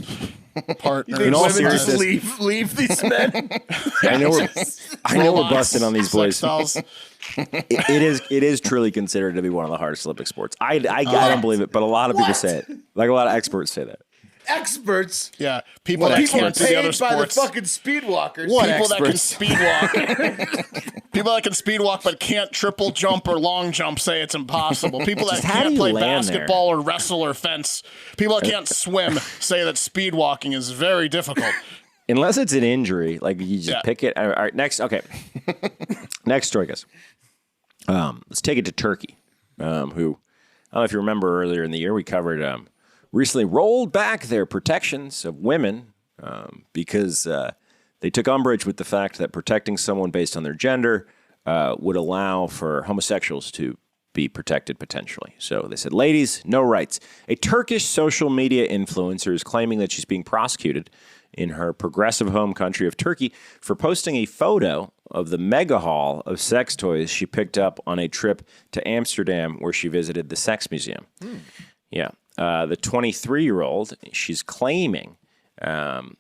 partners. In all Women just seriousness, leave these men. I know we're busting on these boys. Dolls. It is truly considered to be one of the hardest Olympic sports. I don't believe it, but a lot of people say it. Like a lot of experts say that. Experts. Yeah, people that can't do the other paid by the sports. fucking speed walkers. People that can speed walk. People that can speed walk but can't triple jump or long jump say it's impossible. People that can't play basketball or wrestle or fence. People that can't swim say that speed walking is very difficult. Unless it's an injury, like you just pick it. All right, next. Okay, next story, guys. Let's take it to Turkey, who, I don't know if you remember earlier in the year, we covered recently rolled back their protections of women because they took umbrage with the fact that protecting someone based on their gender would allow for homosexuals to be protected potentially. So they said, ladies, no rights. A Turkish social media influencer is claiming that she's being prosecuted in her progressive home country of Turkey for posting a photo of the mega haul of sex toys she picked up on a trip to Amsterdam where she visited the sex museum. Yeah. The 23-year-old, she's claiming, the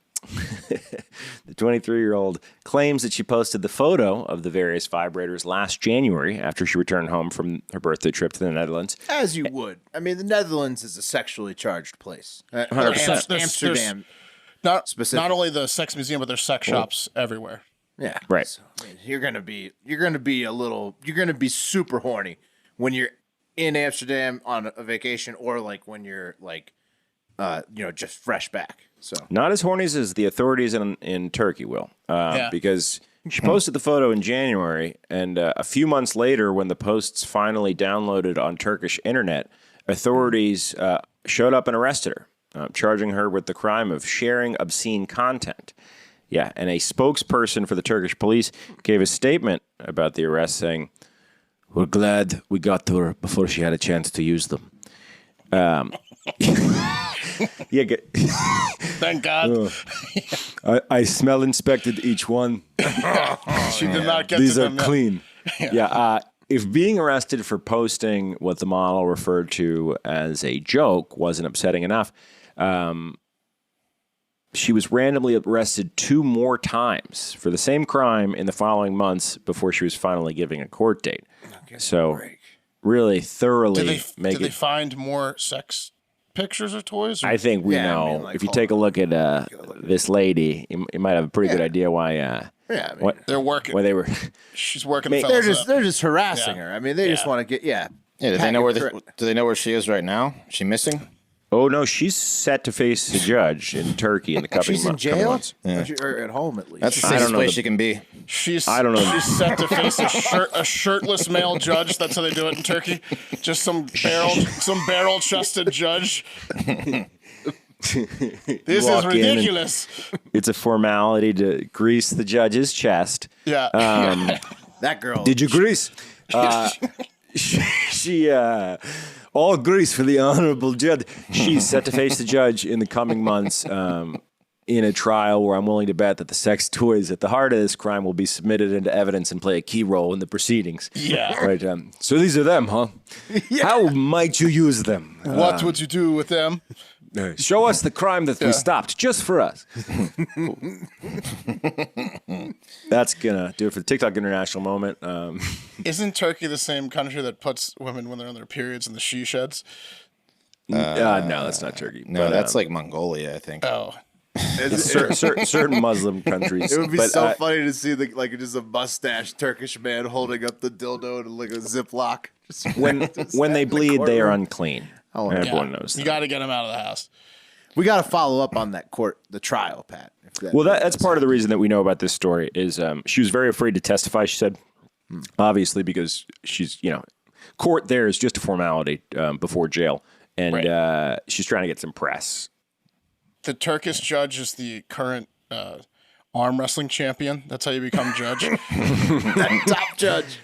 23-year-old claims that she posted the photo of the various vibrators last January after she returned home from her birthday trip to the Netherlands. As you would. I mean, the Netherlands is a sexually charged place. 100%. Amsterdam. Not only the sex museum, but there's sex shops everywhere. Yeah. Right. So, I mean, you're gonna be super horny when you're in Amsterdam on a vacation, or like when you're like, just fresh back. So not as horny as the authorities in Turkey will, because she posted the photo in January, and a few months later, when the posts finally downloaded on Turkish internet, authorities showed up and arrested her, charging her with the crime of sharing obscene content. Yeah, and a spokesperson for the Turkish police gave a statement about the arrest, saying, "We're glad we got to her before she had a chance to use them." Yeah. Thank God. I smell inspected each one. She did not get These to are them yet. clean. If being arrested for posting what the model referred to as a joke wasn't upsetting enough, she was randomly arrested 2 more times for the same crime in the following months before she was finally given a court date. So really thoroughly Did they find more sex pictures or toys? Or? I think we Yeah, I know. mean, like, if you hold take a on. look at this lady, you might have a pretty good idea why. Yeah, I mean, what they're working. why they were. She's working. they're fellas up. just harassing her. I mean, they just want to get Yeah, do they know where she is right now? Is she missing? Oh no, she's set to face the judge in Turkey in the coming She's in coming jail months. or at home at least. That's the I don't safest know place the- she can be. I don't know. She's set to face a shirtless male judge. That's how they do it in Turkey. Just some barrel-chested judge. This is Walk in and- ridiculous. It's a formality to grease the judge's chest. Yeah. that girl. Did you grease? She all grease for the honorable judge. She's set to face the judge in the coming months in a trial where I'm willing to bet that the sex toys at the heart of this crime will be submitted into evidence and play a key role in the proceedings. Yeah. Right. So these are them, huh? How might you use them? What would you do with them? Show us the crime that we stopped just for us. That's gonna do it for the TikTok International Moment. Isn't Turkey the same country that puts women when they're on their periods in the she sheds? No, that's not Turkey. No, that's like Mongolia, I think. Oh, it's certain Muslim countries. It would be but, so funny to see just a mustached Turkish man holding up the dildo in like a Ziploc. when they bleed, they are unclean. Everyone yeah. knows You that. got to get them out of the house. We got to follow up on that the trial, Pat. Well, that's part of the reason that we know about this story is she was very afraid to testify. She said, obviously, because she's, court there is just a formality before jail. And she's trying to get some press. The Turkish judge is the current arm wrestling champion. That's how you become judge. Top judge,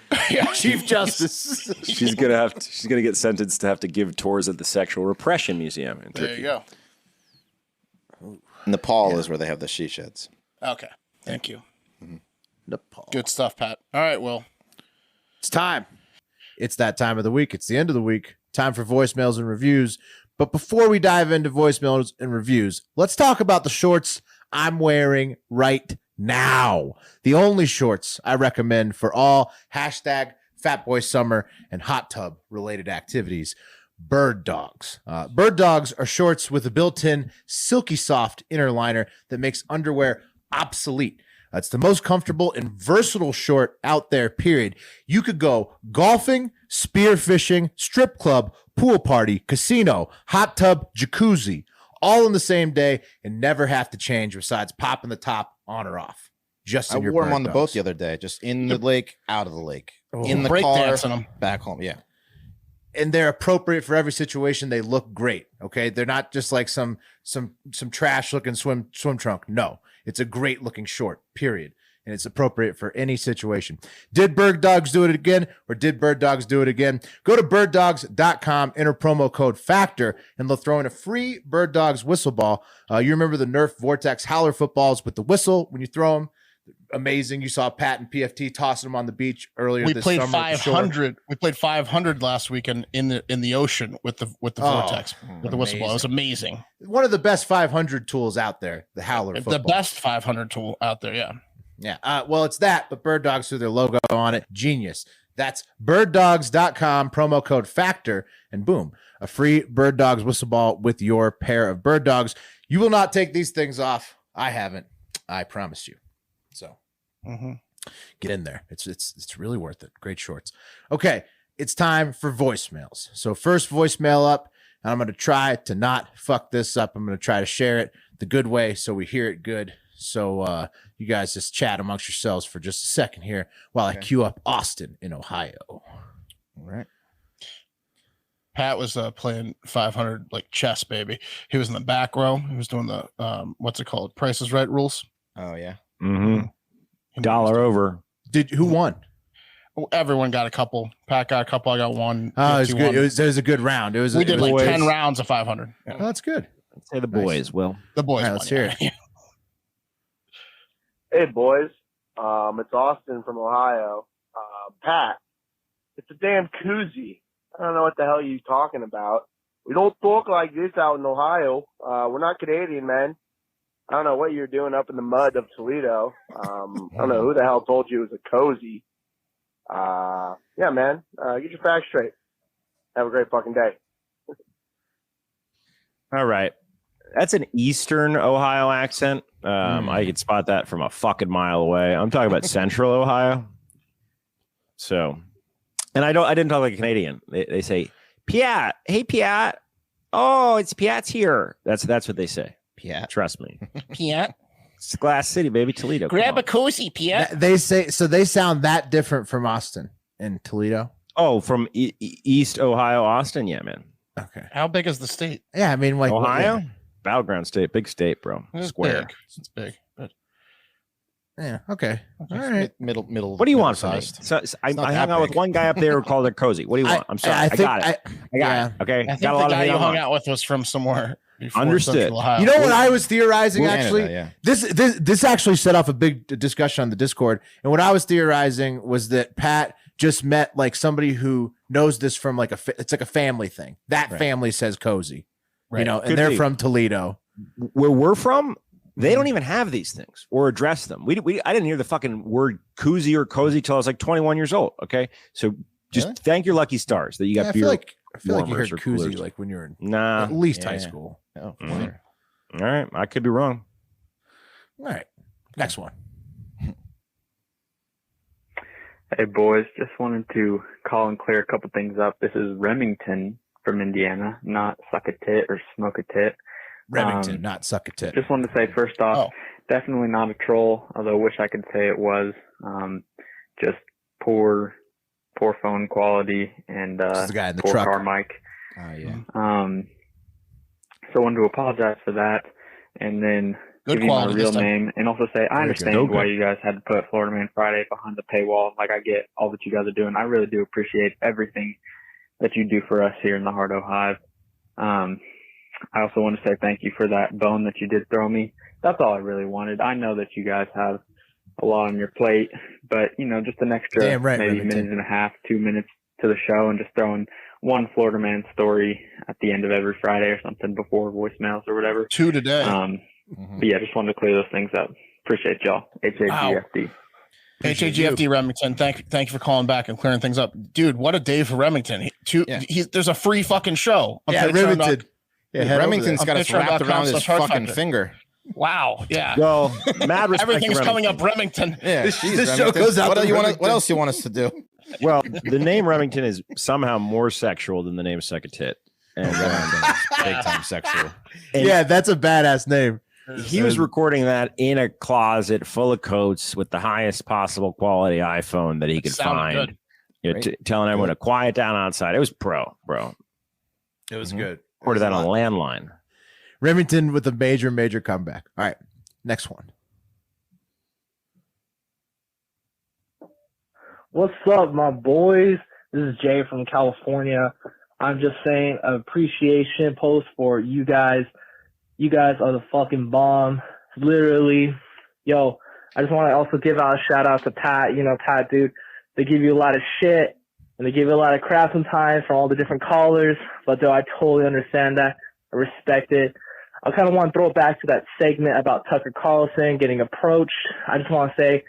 Chief Justice. She's gonna get sentenced to have to give tours at the Sexual Repression Museum in Turkey. There you go. Nepal is where they have the she sheds. Okay. Thank you. Nepal. Good stuff, Pat. All right, Will. It's time. It's that time of the week. It's the end of the week. Time for voicemails and reviews. But before we dive into voicemails and reviews, let's talk about the shorts I'm wearing right now. The only shorts I recommend for all #FatBoySummer and hot tub related activities. Bird Dogs. Bird Dogs are shorts with a built-in silky soft inner liner that makes underwear obsolete. It's the most comfortable and versatile short out there, period. You could go golfing, spearfishing, strip club, pool party, casino, hot tub, jacuzzi, all in the same day and never have to change besides popping the top on or off. Just I in your wore them Bird on the Dogs. boat the other day, just in the lake, out of the lake, in the Break car, dancing 'em. back home. Yeah. And they're appropriate for every situation. They look great. Okay. They're not just like some trash looking swim trunk. No, it's a great looking short, period. And it's appropriate for any situation. Did Bird Dogs do it again, or did Bird Dogs do it again? Go to birddogs.com, enter promo code FACTOR, and they'll throw in a free Bird Dogs whistle ball. You remember the Nerf Vortex Howler footballs with the whistle when you throw them? Amazing. You saw Pat and PFT tossing them on the beach earlier We this played summer. at the shore. 500. We played 500 last weekend in the ocean with the vortex with the whistle ball. It was amazing. One of the best 500 tools out there, the Howler football. The best 500 tool out there. Yeah. Yeah. Well, it's that, but Bird Dogs threw their logo on it. Genius. That's birddogs.com, promo code FACTOR, and boom, a free Bird Dogs whistle ball with your pair of Bird Dogs. You will not take these things off. I haven't. I promise you. So get in there. It's really worth it. Great shorts. Okay. It's time for voicemails. So first voicemail up, and I'm going to try to not fuck this up. I'm going to try to share it the good way so we hear it good. So you guys just chat amongst yourselves for just a second here while I queue up Austin in Ohio. All right. Pat was playing 500 like chess, baby. He was in the back row. He was doing the what's it called? Price is Right rules. Oh, yeah. Mm-hmm. Dollar over. Who won? Everyone got a couple. Pat got a couple. I got one. Oh, it was good. It was a good round. We did like 10 rounds of 500. Yeah. Oh, that's good. Let's say the boys. Will the boys? Right, let's hear it. Hey, boys. It's Austin from Ohio. Pat, it's a damn koozie. I don't know what the hell you're talking about. We don't talk like this out in Ohio. We're not Canadian, man. I don't know what you're doing up in the mud of Toledo. I don't know who the hell told you it was a cozy. Yeah, man. Get your facts straight. Have a great fucking day. All right. That's an Eastern Ohio accent. I could spot that from a fucking mile away. I'm talking about Central Ohio. So, and I didn't talk like a Canadian. They say, Piat. Hey, Piat. Oh, it's Piat's here. That's what they say. Piat. Trust me. Piat. It's Glass City, baby. Toledo. Grab a cozy, Piat. They say, so they sound that different from Austin and Toledo. Oh, from East Ohio, Austin. Yeah, man. Okay. How big is the state? Yeah, I mean, like Ohio, yeah. battleground state, big state, bro. It's Square. big. It's big. But Yeah. Okay. All right. Middle. What do you want from me? sized. So, I not hung that out with big. one guy up there who called it cozy. What do you want? I'm sorry. I got it. I got it. Okay. I think Got a the lot guy of you hate hung online. out with was from somewhere before Understood. Central Ohio. You know what I was theorizing? Canada, Actually, yeah. this actually set off a big discussion on the Discord. And what I was theorizing was that Pat just met like somebody who knows this from like it's like a family thing. That family says cozy, you know, and Could they're be. from Toledo. Where we're from, they don't even have these things or address them. I didn't hear the fucking word koozie or cozy till I was like 21 years old. Okay, so just thank your lucky stars that you got Yeah, beer. I feel like you heard warmers or koozie coolers. like when you're in Nah. at least high Yeah. school. Oh, for Mhm. sure. All right, I could be wrong. All right, next one. Hey, boys. Just wanted to call and clear a couple things up. This is Remington from Indiana, not suck a tit or smoke a tit. Remington, not suck a tit. Just wanted to say, first off, definitely not a troll, although I wish I could say it was. Just poor phone quality and This is the guy in the poor truck. car mic. Oh yeah. So I wanted to apologize for that, and then Good give you my quality real this time. name, and also say I understand why you guys had to put Florida Man Friday behind the paywall. Like, I get all that you guys are doing. I really do appreciate everything that you do for us here in the Hardo Hive. I also want to say thank you for that bone that you did throw me. That's all I really wanted. I know that you guys have a lot on your plate, but you know, just an extra Damn right, maybe Remington. minute and a half, 2 minutes to the show, and just throwing one Florida Man story at the end of every Friday or something before voicemails or whatever. 2 today. But yeah, just wanted to clear those things up. Appreciate y'all. HAGFD. HAGFD Remington, thank you for calling back and clearing things up, dude. What a day for Remington. There's a free fucking show. on Yeah, Patreon. Remington. Yeah, head over Remington's there. got us wrapped around his Hard fucking Factor. finger. Wow. Yeah. Well, mad respect. Everything's to coming Remington. up Remington. Yeah, This geez, show Remington. goes out What to do you want? Remington. What else you want us to do? Well, the name Remington is somehow more sexual than the name Suck a Tit. And Big time sexual. And- Yeah, that's a badass name. he was recording that in a closet full of coats with the highest possible quality iPhone that he could Sounded find. good. You know, telling everyone to quiet down outside. It was bro. It was good. Recorded that on a landline. Remington with a major comeback. All right, next one. What's up, my boys? This is Jay from California. I'm just saying appreciation post for you guys. You guys are the fucking bomb. Literally. Yo, I just want to also give out a shout out to Pat. You know, Pat, dude, they give you a lot of shit and they give you a lot of crap sometimes from all the different callers. But though I totally understand that. I respect it. I kind of want to throw it back to that segment about Tucker Carlson getting approached. I just want to say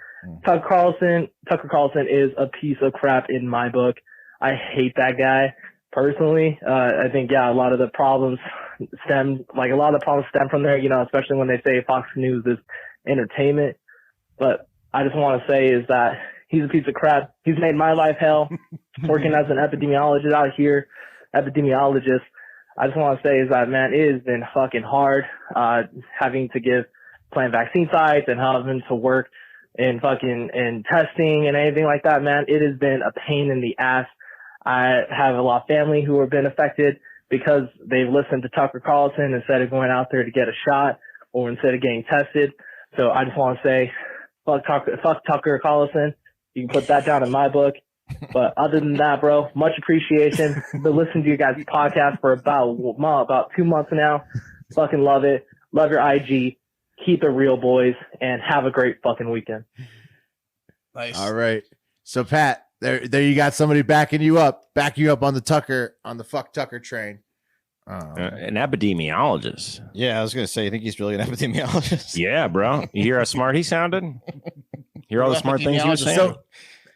Tucker Carlson is a piece of crap in my book. I hate that guy personally. I think, a lot of the problems stem from there, you know, especially when they say Fox News is entertainment. But I just want to say is that he's a piece of crap. He's made my life hell working as an epidemiologist out here, I just want to say is that, man, it has been fucking hard, having to plan vaccine sites and having to work in testing and anything like that, man. It has been a pain in the ass. I have a lot of family who have been affected because they've listened to Tucker Carlson instead of going out there to get a shot or instead of getting tested. So I just want to say, fuck Tucker Carlson. You can put that down in my book. But other than that, bro, much appreciation. Been listening to you guys' podcast for about 2 months now. Fucking love it. Love your IG. Keep it real, boys, and have a great fucking weekend. Nice. All right. So Pat, there you got somebody backing you up on the fuck Tucker train. An epidemiologist. Yeah, I was gonna say, you think he's really an epidemiologist? Yeah, bro. You hear how smart he sounded? Hear all the smart things he was saying?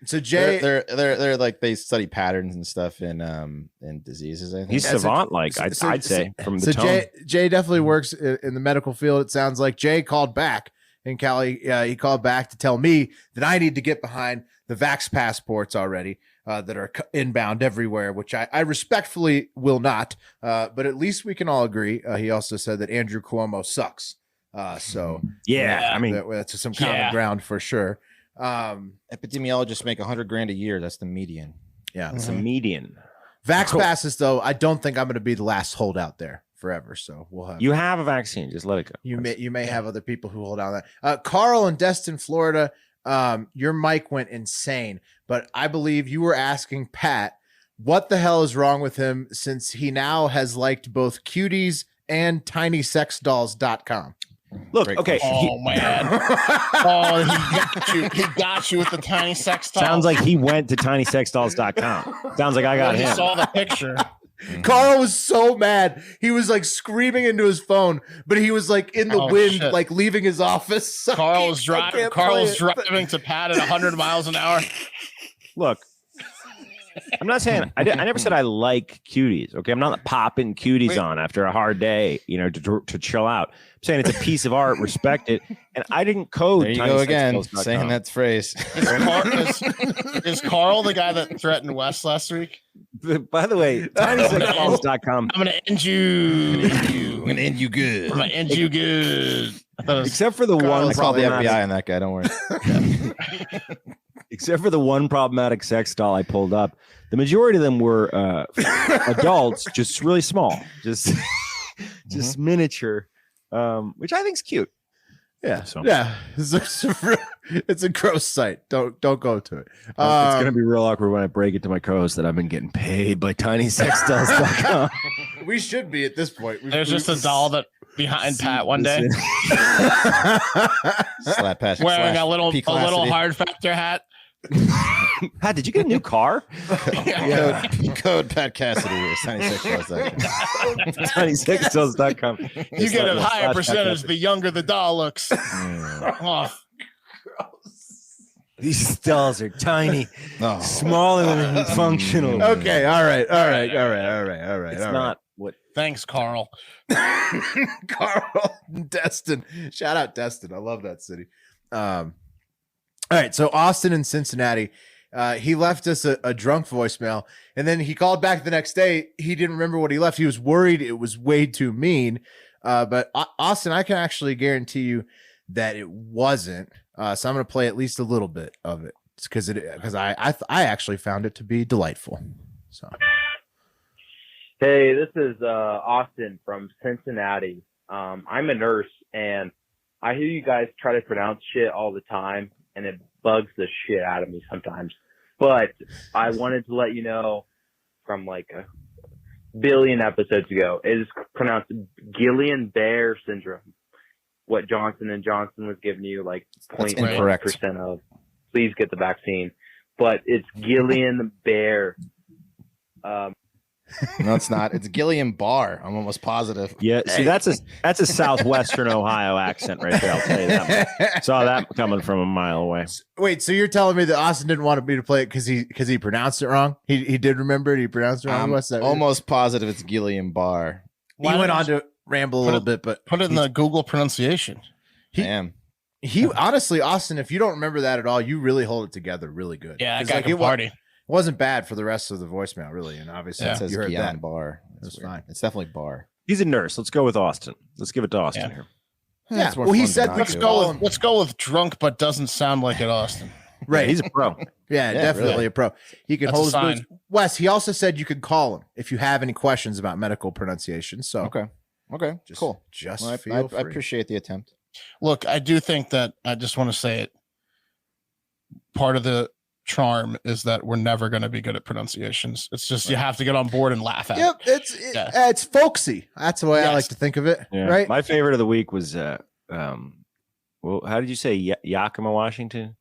So Jay, they're like, they study patterns and stuff in diseases. I think He's savant, like I'd say from the tone. Jay definitely works in the medical field. It sounds like Jay called back in Cali. He called back to tell me that I need to get behind the vax passports already that are inbound everywhere, which I respectfully will not. But at least we can all agree. He also said that Andrew Cuomo sucks. So yeah, I mean, that's some common ground for sure. Epidemiologists make $100,000 a year. That's the median. Yeah, it's a median. Vax passes, though, I don't think I'm going to be the last holdout there forever. So we'll have. You have a vaccine. Just let it go. You may have other people who hold on that. Carl in Destin, Florida. Your mic went insane, but I believe you were asking Pat what the hell is wrong with him since he now has liked both cuties and tinysexdolls.com. Look, Great okay. Oh man! He got you with the tiny sex dolls. Sounds like he went to tinysexdolls.com. Sounds like I got him. He saw the picture. Carl was so mad. He was like screaming into his phone, but he was like in the wind, shit. like leaving his office. So Carl was driving to Pat at 100 miles an hour. Look, I'm not saying I never said I like cuties. Okay, I'm not popping cuties on after a hard day, to chill out. I'm saying it's a piece of art, respect it, and I didn't code. There you go again, saying that phrase. Is Carl the guy that threatened Wes last week? By the way, tinysexdolls.com. I'm gonna end you. I'm gonna end you good. I'm gonna end you good. Except for the one. I called the FBI on that guy. Don't worry. Except for the one problematic sex doll I pulled up, the majority of them were adults, just really small, just miniature, which I think is cute. Yeah, yeah, it's a gross sight. Don't go to it. It's gonna be real awkward when I break it to my co-host that I've been getting paid by tinysexdolls.com. We should be at this point. There's just a doll that behind Pat one day, Slap Pat, wearing a little hard factor hat. Pat, did you get a new car? Code Pat Cassidy is tinysexdolls.com. You get a higher percentage the younger the doll looks. Oh. These dolls are tiny, smaller than functional. Okay, all right. It's not what. Thanks, Carl. Carl, Destin. Shout out Destin. I love that city. All right, so Austin and Cincinnati, he left us a drunk voicemail, and then he called back the next day. He didn't remember what he left. He was worried it was way too mean. But Austin, I can actually guarantee you that it wasn't. So I'm going to play at least a little bit of it because I actually found it to be delightful. So, hey, this is Austin from Cincinnati. I'm a nurse, and I hear you guys try to pronounce shit all the time, and it bugs the shit out of me sometimes. But I wanted to let you know from like a billion episodes ago, it is pronounced Guillain-Barré syndrome. What Johnson & Johnson was giving you like 0.1% of. Please get the vaccine. But it's Guillain-Barré. No, it's not. It's Guillain-Barré. I'm almost positive. Yeah, see, that's a southwestern Ohio accent right there. I'll tell you that. Saw that coming from a mile away. Wait, so you're telling me that Austin didn't want me to play it because he pronounced it wrong? He did remember it. He pronounced it wrong. What's that? Almost positive it's Guillain-Barré. He went on to ramble a little bit, but put it in the Google pronunciation. He honestly, Austin, if you don't remember that at all, you really hold it together really good. Yeah, I got a party. It wasn't bad for the rest of the voicemail, really, and obviously it says you heard that. Bar. That's fine. It's definitely bar. He's a nurse. Let's go with Austin. Let's give it to Austin here. Yeah. Well, he said let's go with drunk, but doesn't sound like it, Austin. Right. He's a pro. Yeah, definitely really. a pro. He can hold his boots. Wes, he also said you could call him if you have any questions about medical pronunciation. So okay, cool. Just feel free. I appreciate the attempt. Look, I do think that I just want to say it. Part of the charm is that we're never going to be good at pronunciations. It's just you have to get on board and laugh at it. It's folksy. That's the way I like to think of it. Yeah. Right. My favorite of the week was well, how did you say Yakima, Washington?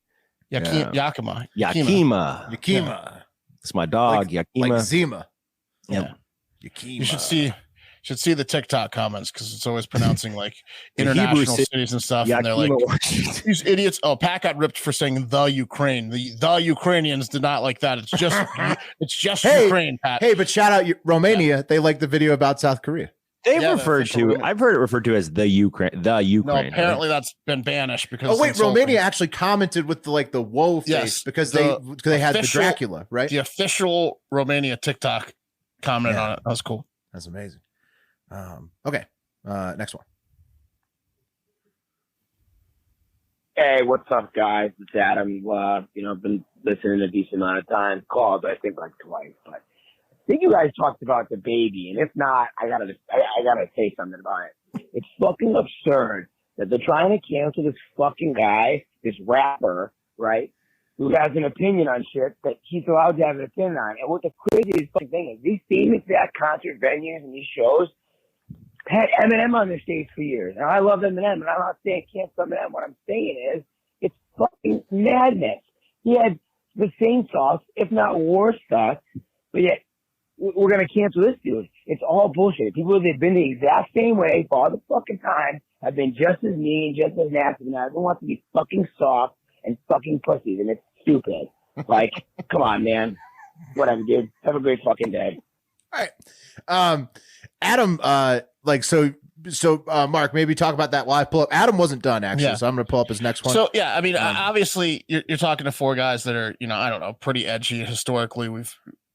Yakima. It's my dog, Yakima. Like Zima. Yeah. Yakima. You should see the TikTok comments because it's always pronouncing like international cities and stuff. Yakima, and they're like, Washington. these idiots. Oh, Pat got ripped for saying the Ukraine. The Ukrainians did not like that. It's just Ukraine, Pat. Hey, but shout out Romania. Yeah. They like the video about South Korea. I've heard it referred to as the Ukraine. No, apparently that's been banished because. Oh wait, Romania actually commented with the woe face because they had the Dracula, right? The official Romania TikTok commented on it. That was cool. That's amazing. Okay, next one. Hey, what's up, guys? It's Adam. I've been listening a decent amount of time. Called, I think, like twice, but I think you guys talked about the baby, and if not, I gotta say something about it. It's fucking absurd that they're trying to cancel this fucking guy, this rapper, right, who has an opinion on shit that he's allowed to have an opinion on. And what the craziest fucking thing is, these famous concert venues and these shows had Eminem on their stage for years. And I love Eminem, and I'm not saying cancel Eminem. What I'm saying is, it's fucking madness. He had the same sauce, if not worse sauce, but yet we're going to cancel this dude. It's all bullshit. People that have been the exact same way for all the fucking time have been just as mean, just as nasty. And everyone wants to be fucking soft and fucking pussies, and it's stupid. Like, come on, man. Whatever, dude. Have a great fucking day. All right. Adam, Mark, maybe talk about that while I pull up. Adam wasn't done, actually, so I'm going to pull up his next one. So, yeah, I mean, obviously, you're talking to four guys that are, I don't know, pretty edgy historically.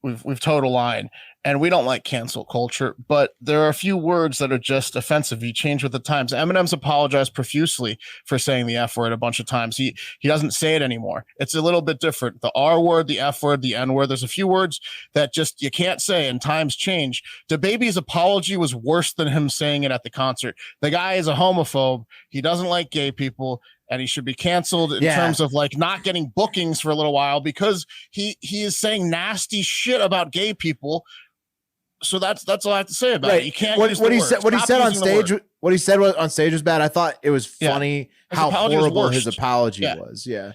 We've towed a line, and we don't like cancel culture, but there are a few words that are just offensive. You change with the times. Eminem's apologized profusely for saying the F word a bunch of times. He doesn't say it anymore. It's a little bit different. The R word, the F word, the N word. There's a few words that just you can't say, and times change. DaBaby's apology was worse than him saying it at the concert. The guy is a homophobe. He doesn't like gay people. And he should be canceled in terms of like not getting bookings for a little while because he is saying nasty shit about gay people. So that's all I have to say about it. You can't use what he said on stage. What he said on stage was bad. I thought it was funny how horrible his apology was. Yeah.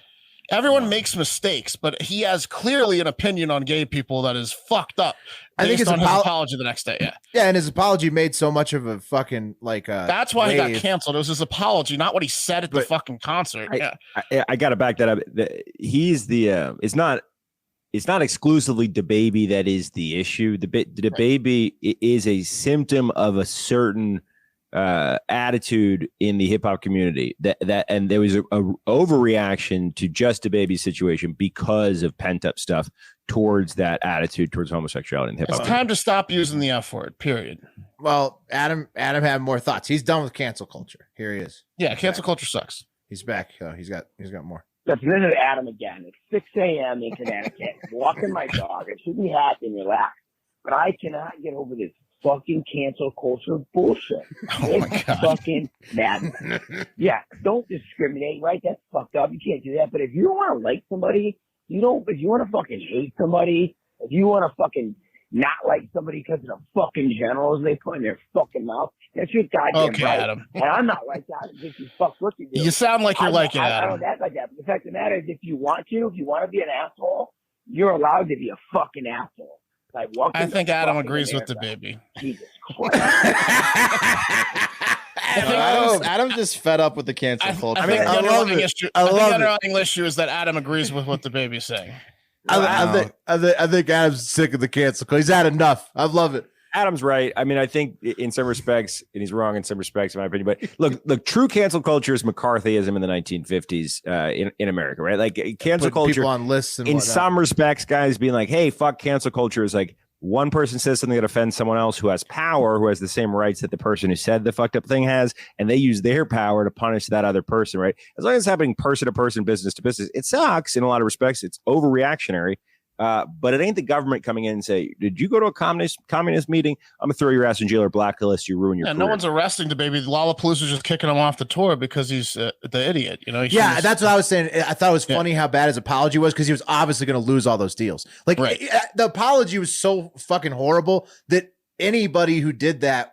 Everyone makes mistakes, but he has clearly an opinion on gay people that is fucked up. I think his apology the next day. Yeah, and his apology made so much of a fucking that's why he got canceled. It was his apology, not what he said at the fucking concert. I got to back that up. He's the it's not exclusively DaBaby that is the issue. DaBaby is a symptom of a certain attitude in the hip hop community and there was a overreaction to just DaBaby's situation because of pent up stuff towards that attitude towards homosexuality in hip hop. It's time to stop using the F word, period. Well, Adam had more thoughts. He's done with cancel culture. Here he is. Yeah, cancel culture sucks. He's back. He's got more. Listen, this is Adam again. It's 6 a.m. in Connecticut. I'm walking my dog. I should be happy and relaxed, but I cannot get over this fucking cancel culture bullshit. It's fucking madness. Yeah, don't discriminate, right? That's fucked up. You can't do that. But if you don't want to like somebody, if you want to fucking hate somebody, if you want to fucking not like somebody because of the fucking generals they put in their fucking mouth, that's your goddamn right. Adam. And I'm not like that. If you fuck what you do. You sound like you're liking it, Adam. I don't act like that. But the fact of the matter is, if you want to be an asshole, you're allowed to be a fucking asshole. I think Adam agrees with DaBaby. Jesus Christ. Adam's just fed up with the cancel culture. I think the underlying issue is that Adam agrees with what DaBaby's saying. I think Adam's sick of the cancel culture. He's had enough. I love it. Adam's right. I mean, I think in some respects, and he's wrong in some respects, in my opinion. But look, true cancel culture is McCarthyism in the 1950s in America, right? Like cancel culture people on lists and in whatnot. some respects, guys being like, "Hey, fuck cancel culture," is like one person says something that offends someone else who has power, who has the same rights that the person who said the fucked up thing has, and they use their power to punish that other person, right? As long as it's happening person to person, business to business, it sucks in a lot of respects. It's overreactionary. But it ain't the government coming in and say, did you go to a communist meeting? I'm gonna throw your ass in jail or blacklist you, ruin your career. No one's arresting the baby. Lollapalooza's just kicking him off the tour because he's the idiot. Yeah, that's what I was saying. I thought it was funny how bad his apology was because he was obviously going to lose all those deals. Like the apology was so fucking horrible that anybody who did that,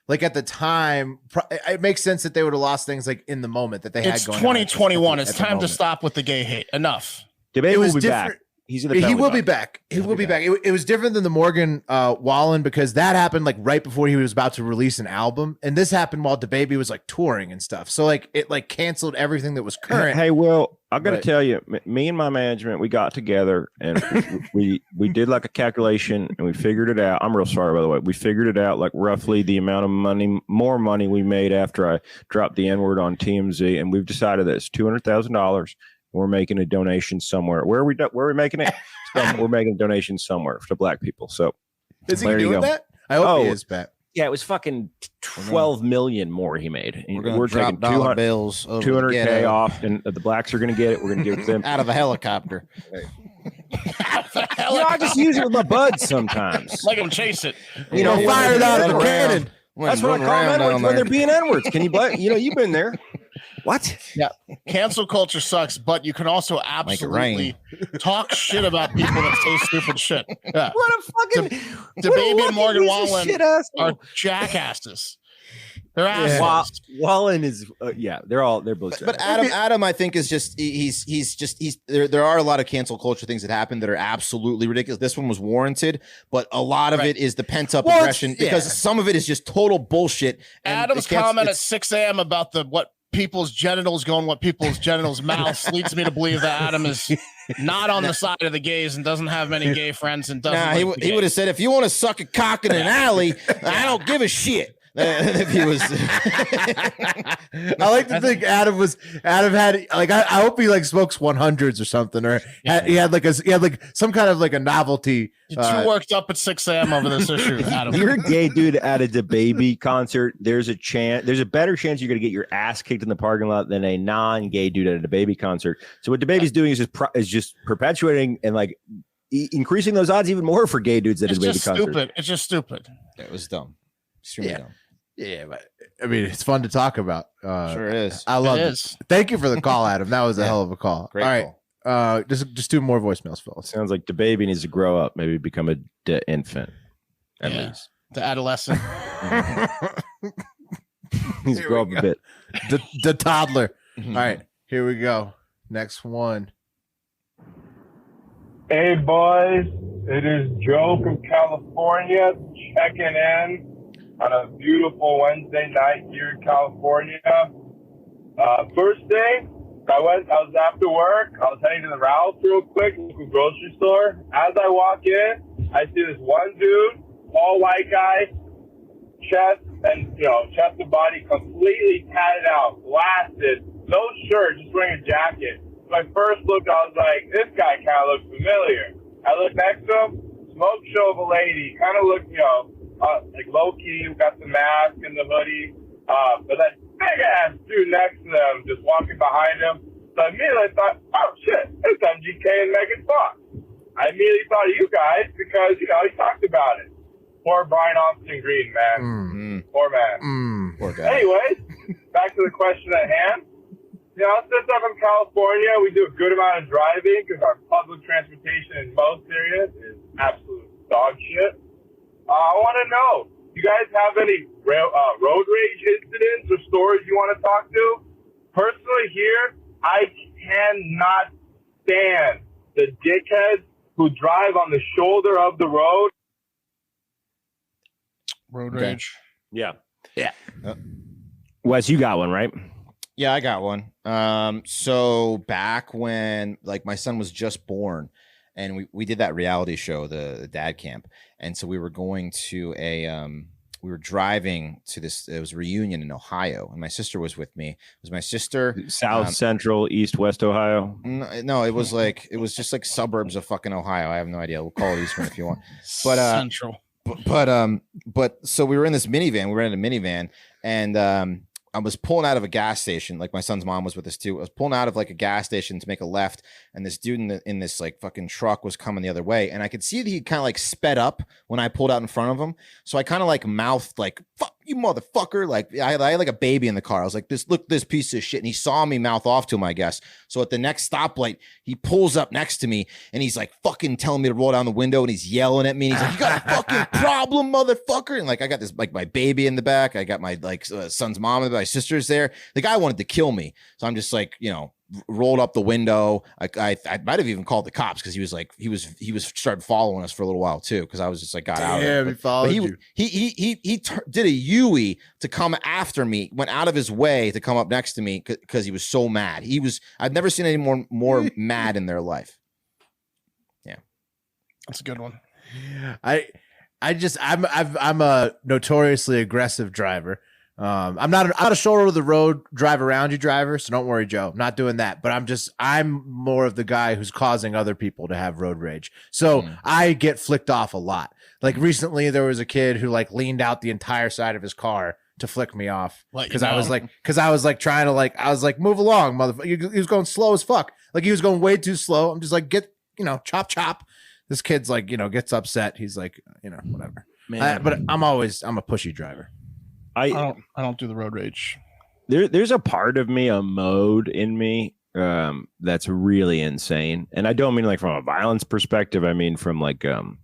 like at the time, it makes sense that they would have lost things like in the moment that they had going on. It's 2021. It's time to stop with the gay hate. Enough. Debate will be back. He will be back. He will be back. It was different than the Morgan Wallen because that happened like right before he was about to release an album, and this happened while DaBaby was like touring and stuff. So like it like canceled everything that was current. Hey, Will, I got to tell you, me and my management, we got together and we did like a calculation and we figured it out. I'm real sorry, by the way. We figured it out like roughly the amount of more money we made after I dropped the N-word on TMZ, and we've decided that it's $200,000. We're making a donation somewhere. Where are we making it? We're making a donation somewhere to black people. So is he doing that? I hope he is, Pat. Yeah, it was fucking 12 million more he made. We're taking $200 bills, $200K off, and the blacks are going to get it. We're going to give it to them out of a helicopter. I just use it with my buds sometimes. Like them chase it. Fire it out of a cannon. That's what I call N-words when they're being N-words. Can you blame? You've been there. What? Yeah. Cancel culture sucks, but you can also absolutely talk shit about people that say stupid shit. Yeah. What a fucking DaBaby and Morgan Wallen are jackasses. They're assholes. Wallen is they're both. But Adam, I think is just there are a lot of cancel culture things that happen that are absolutely ridiculous. This one was warranted, but a lot of it is the pent up aggression because some of it is just total bullshit. And Adam's comment at 6 a.m. about what people's genitals go in what people's genitals mouths leads me to believe that Adam is not on the side of the gays and doesn't have many gay friends and doesn't. He would have said, if you want to suck a cock in an alley, I don't give a shit. If he was, I like to think Adam had like I hope he like smokes 100s or something, or he had like some kind of like a novelty. You're too worked up at 6 a.m. over this issue, Adam. You're a gay dude at a DaBaby concert. There's a better chance you're gonna get your ass kicked in the parking lot than a non-gay dude at a DaBaby concert. So what DaBaby's doing is just perpetuating and like increasing those odds even more for gay dudes at a DaBaby concert. It's just stupid. It was dumb. Extremely dumb. Yeah, but I mean, it's fun to talk about. Sure is. I love it. Thank you for the call, Adam. That was a hell of a call. Great All right. call. Just 2 more voicemails, fellas. Sounds like DaBaby needs to grow up, maybe become a infant at least. The adolescent. He's grow up a bit. The toddler. All right, here we go. Next one. Hey boys, it is Joe from California checking in on a beautiful Wednesday night here in California. First thing, I was after work. I was heading to the Ralph's real quick, local grocery store. As I walk in, I see this one dude, all white guy, chest and body completely tatted out, blasted, no shirt, just wearing a jacket. My first look, I was like, this guy kind of looks familiar. I look next to him, smoke show of a lady, kind of looked, like low-key, got the mask and the hoodie, but that big-ass dude next to them just walking behind him. So I immediately thought, oh, shit, it's MGK and Megan Fox. I immediately thought of you guys because, he talked about it. Poor Brian Austin Green, man. Poor man. Poor guy. Anyways, back to the question at hand. Since I'm in California, we do a good amount of driving because our public transportation in most areas is absolute dog shit. I want to know, you guys have any road rage incidents or stories you want to talk to? Personally here, I cannot stand the dickheads who drive on the shoulder of the road. Road rage. Yeah. Wes, you got one, right? Yeah, I got one. So back when like my son was just born and we did that reality show, the dad camp. And so we were going to we were driving to this, it was a reunion in Ohio and my sister was with me. It was my sister. South, Central, East, West Ohio. No, it was just like suburbs of fucking Ohio. I have no idea. We'll call it Eastern if you want. But Central. But so we were in this minivan. We rented a minivan and I was pulling out of a gas station, like my son's mom was with us too. I was pulling out of like a gas station to make a left, and this dude in this like fucking truck was coming the other way, and I could see that he kind of like sped up when I pulled out in front of him. So I kind of like mouthed like "fuck you, motherfucker!" Like I had like a baby in the car. I was like, this piece of shit, and he saw me mouth off to him, I guess. So at the next stoplight, he pulls up next to me, and he's like fucking telling me to roll down the window, and he's yelling at me. And he's like, "You got a fucking problem, motherfucker!" And like I got this like my baby in the back, I got my like son's mom and my sister's there. The guy wanted to kill me, so I'm just like, rolled up the window. I might have even called the cops because he was started following us for a little while too, because I was just like got out of it. He followed you. He did a U-ey to come after me, went out of his way to come up next to me because he was so mad. I've never seen anyone more mad in their life. Yeah, that's a good one. I'm a notoriously aggressive driver. I'm not a shoulder of the road drive around you driver, so don't worry, Joe. I'm not doing that. But I'm more of the guy who's causing other people to have road rage. So I get flicked off a lot. Like recently there was a kid who like leaned out the entire side of his car to flick me off. Because I was like trying to like, I was like, move along, motherfucker. He was going slow as fuck. Like he was going way too slow. I'm just like, chop. This kid's like, gets upset. He's like, whatever. But I'm a pushy driver. I don't do the road rage. There's a part of me, a mode in me, that's really insane. And I don't mean like from a violence perspective. I mean from like kind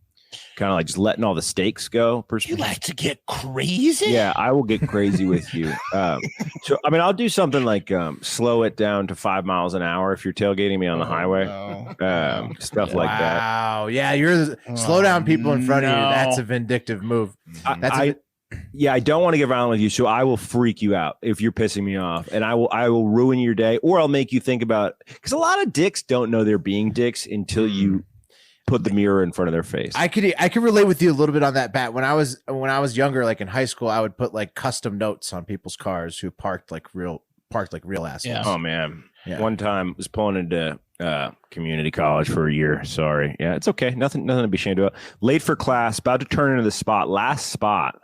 of like just letting all the stakes go. You like to get crazy? Yeah, I will get crazy with you. So I mean, I'll do something like slow it down to 5 miles an hour if you're tailgating me on the highway. No. Stuff like that. Wow. Yeah, slow down people in front of you. That's a vindictive move. I don't want to get violent with you, so I will freak you out if you're pissing me off, and I will ruin your day, or I'll make you think about, because a lot of dicks don't know they're being dicks until you put the mirror in front of their face. I could relate with you a little bit on that, Bat. When I was younger, like in high school, I would put like custom notes on people's cars who parked like real assholes. Yeah. Oh man, one time was pulling into community college for a year. Sorry, yeah, it's okay, nothing to be ashamed about. Late for class, about to turn into the spot, last spot.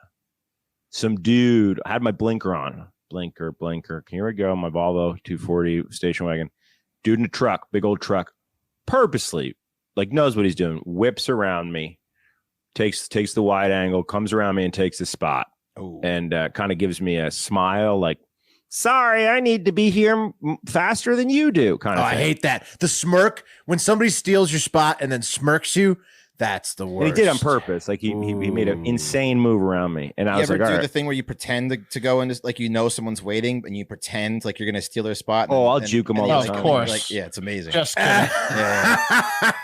Some dude, I had my blinker on. Blinker. Here we go. My Volvo 240 station wagon. Dude in a truck, big old truck, purposely, like knows what he's doing. Whips around me, takes the wide angle, comes around me and takes the spot. Ooh. And kind of gives me a smile like, sorry, I need to be here faster than you do. Kind of thing. I hate that. The smirk, when somebody steals your spot and then smirks you, that's the worst. And he did on purpose. Like he made an insane move around me. And I was like, all right. The thing where you pretend to go into, like, someone's waiting and you pretend like you're going to steal their spot. I'll juke them all the time. Of course. Like, yeah, it's amazing. Just kidding.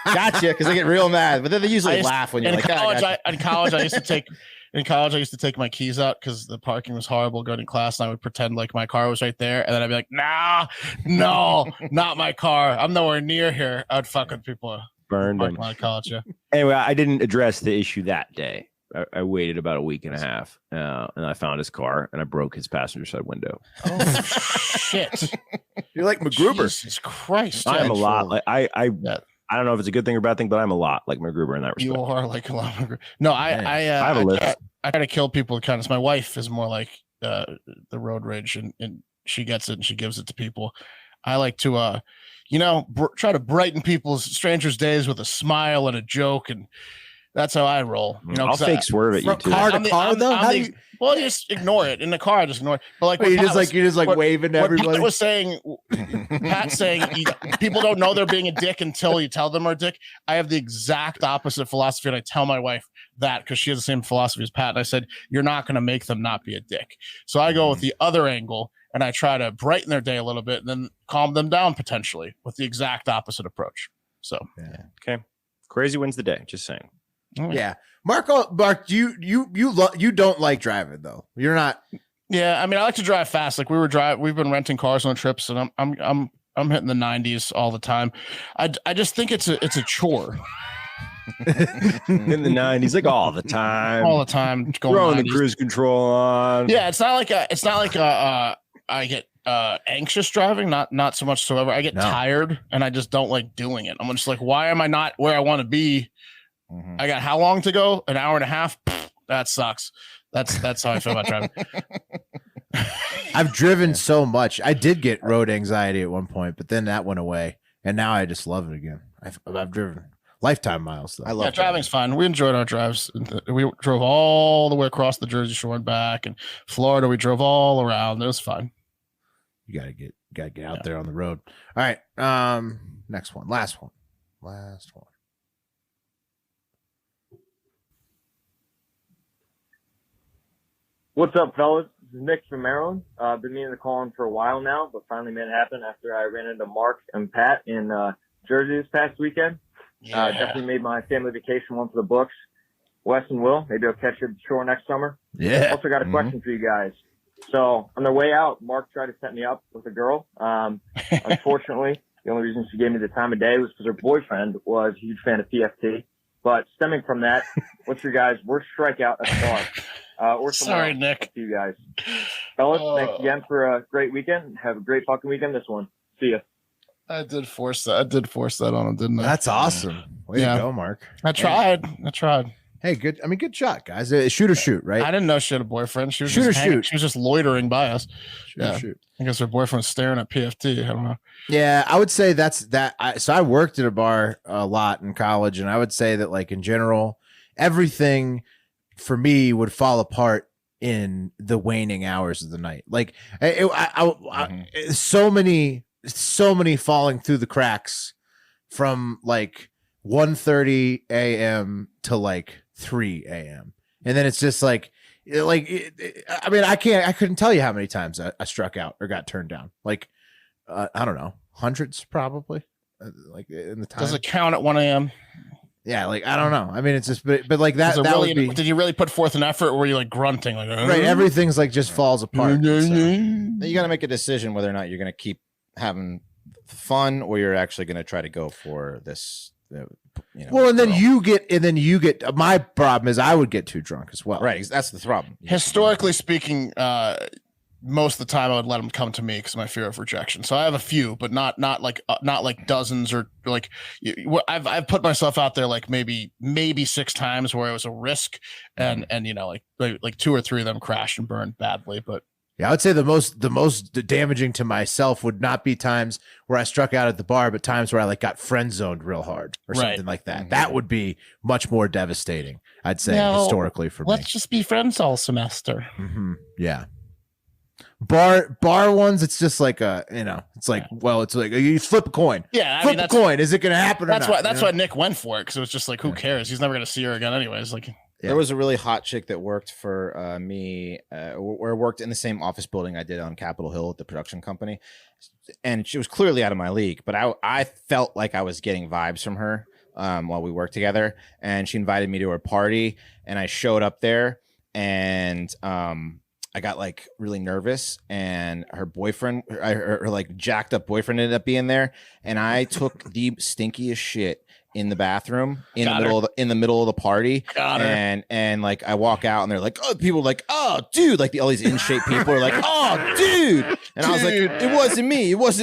Gotcha, because they get real mad. But then they usually laugh when you're like, in college, I used to take my keys out because the parking was horrible going to class, and I would pretend like my car was right there, and then I'd be like, nah, no, not my car. I'm nowhere near here. I'd fuck with people. Burned him. College, yeah. Anyway, I didn't address the issue that day. I waited about a week and a half, and I found his car, and I broke his passenger side window. Oh shit! You're like MacGruber. Jesus Christ! I am a lot. Like I don't know if it's a good thing or bad thing, but I'm a lot like MacGruber in that respect. You are like a lot of MacGruber. No, I have a list. I try to kill people with kindness. My wife is more like the road rage, and she gets it and she gives it to people. I like to try to brighten strangers' days with a smile and a joke, and that's how I roll. I'll fake swerve at you too. Car to car though? Well, you just ignore it. In the car, I just ignore it. But like, you're just waving to everybody. Pat saying people don't know they're being a dick until you tell them they're a dick. I have the exact opposite philosophy, and I tell my wife that because she has the same philosophy as Pat. And I said, you're not going to make them not be a dick. So I go with the other angle, and I try to brighten their day a little bit and then calm them down potentially with the exact opposite approach. So, okay. Crazy wins the day. Just saying. Yeah. Mark, you don't like driving though. You're not. Yeah. I mean, I like to drive fast. Like we've been renting cars on trips, and I'm hitting the 90s all the time. I just think it's a chore. In the 90s, like all the time, throwing the cruise control on. Yeah. It's not like I get anxious driving, not so much so ever. I get tired and I just don't like doing it. I'm just like, why am I not where I want to be? I got how long to go? An hour and a half? That sucks. That's how I feel about driving. I've driven so much. I did get road anxiety at one point, but then that went away, and now I just love it again. I've driven lifetime miles though. I love driving's fun. We enjoyed our drives. We drove all the way across the Jersey Shore and back, and Florida. We drove all around. It was fun. You gotta get out there on the road. All right. Next one. Last one. What's up, fellas? This is Nick from Maryland. I've been meaning to call in for a while now, but finally made it happen after I ran into Mark and Pat in Jersey this past weekend. Definitely made my family vacation one for the books. Wes and Will, maybe I'll catch you at the shore next summer. Yeah. Also got a question for you guys. So on their way out, Mark tried to set me up with a girl. Unfortunately, the only reason she gave me the time of day was because her boyfriend was a huge fan of PFT. But stemming from that, what's your guys' worst strikeout at the bar? Or Sorry, Nick. Up to you guys. Fellas, thanks again for a great weekend. Have a great fucking weekend this one. See ya. I did force that on him, didn't I? That's awesome. Way to go, Mark. I tried. Hey, good. I mean, good shot, guys. Shoot, right? I didn't know she had a boyfriend. She was Shoot. She was just loitering by us. Shoot. I guess her boyfriend was staring at PFT. I don't know. Yeah, I would say that's that. So I worked at a bar a lot in college, and I would say that, like, in general, everything for me would fall apart in the waning hours of the night. Like, so many falling through the cracks from like 1:30 a.m. to like 3 a.m. And then it's just I mean, I couldn't tell you how many times I struck out or got turned down. Like, I don't know, hundreds probably. Like in the time. Does it count at 1 a.m.? Yeah, like, I don't know. I mean, it's just, but like that really, would be, did you really put forth an effort, or were you like grunting? Like, right, everything's like just falls apart. So. You got to make a decision whether or not you're going to keep having fun, or you're actually going to try to go for this. Well, and then you get. My problem is I would get too drunk as well. Right, that's the problem. Historically speaking, most of the time I would let them come to me because of my fear of rejection. So I have a few, but not like dozens, or like I've put myself out there like maybe 6 times where it was a risk, and like 2 or 3 of them crashed and burned badly. But yeah, I would say the most damaging to myself would not be times where I struck out at the bar, but times where I like got friend zoned real hard or something like that. That would be much more devastating, I'd say, historically for me. Let's just be friends all semester. Mm-hmm. Yeah. Bar ones, it's just like it's like, well, it's like you flip a coin. Yeah, flip a coin. Is it going to happen? That's or not? That's why Nick went for it, because it was just like, who cares? He's never going to see her again, anyways. Like, there was a really hot chick that worked for me, or worked in the same office building I did on Capitol Hill at the production company, and she was clearly out of my league. But I felt like I was getting vibes from her while we worked together, and she invited me to her party, and I showed up there, and I got like really nervous, and her boyfriend, her like jacked up boyfriend, ended up being there, and I took the stinkiest shit in the bathroom in the middle of the party. And like I walk out, and they're like, oh, people are like, oh, dude, like all these in shape people are like, oh, dude, and I was like, it wasn't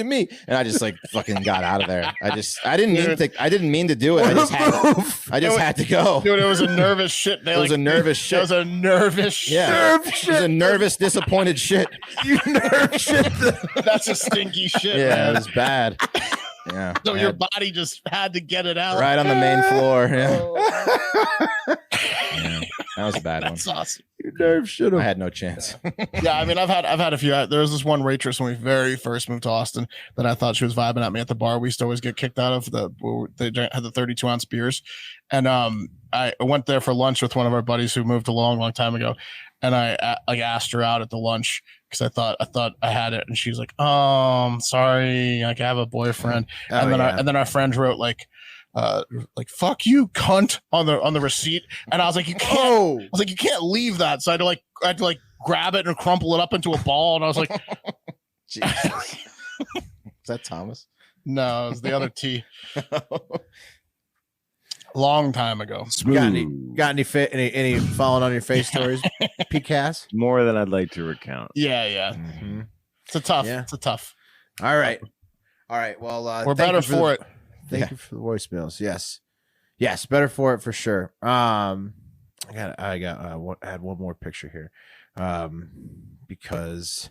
me, and I just like fucking got out of there. I didn't mean to do it. I just had to go. Dude, it was a nervous shit. It was a nervous shit. It was a nervous shit. Yeah. It was a nervous, disappointed shit. You nerve shit. That's a stinky shit. Yeah, man. it was bad. Yeah. So your body just had to get it out. Right on the main floor. Yeah. Yeah, that was a bad one. That's awesome. You nerve shit. I had no chance. Yeah, I mean, I've had a few. There was this one waitress when we very first moved to Austin that I thought she was vibing at me at the bar. We used to always get kicked out of they had the 32-ounce beers, and I went there for lunch with one of our buddies who moved a long time ago, and I like asked her out at the lunch because I thought I had it, and she's like, "Oh, I'm sorry, like I have a boyfriend," and then our friend wrote like fuck you, cunt on the receipt, and I was like, you can't leave that, so I had to grab it and crumple it up into a ball, and I was like, Jesus. Is that Thomas? No, it was the other T. Long time ago. Got any falling on your face stories, PCAS? More than I'd like to recount. Yeah. Mm-hmm. It's a tough. All right. Well, we're better for it. Thank you for the voicemails. Yes, better for it for sure. I had one more picture here. because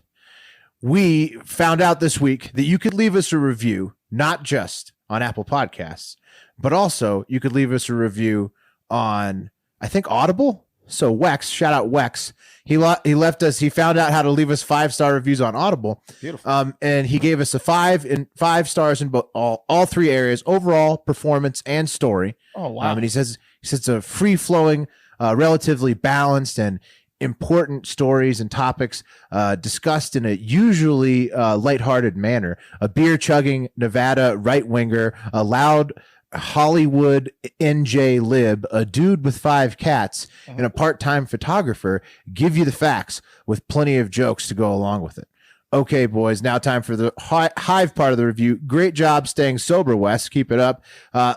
we found out this week that you could leave us a review, not just on Apple Podcasts, but also you could leave us a review on, I think, Audible. So Wex, shout out Wex. He left us. He found out how to leave us 5-star reviews on Audible. Beautiful. And he gave us a 5 stars in all three areas: overall, performance, and story. Oh wow! And he says it's a free flowing, relatively balanced and important stories and topics discussed in a usually lighthearted manner. A beer chugging Nevada right winger, a loud Hollywood NJ lib, a dude with 5 cats, and a part-time photographer give you the facts with plenty of jokes to go along with it. Okay, boys, now time for the Hive part of the review. Great job staying sober, Wes. Keep it up.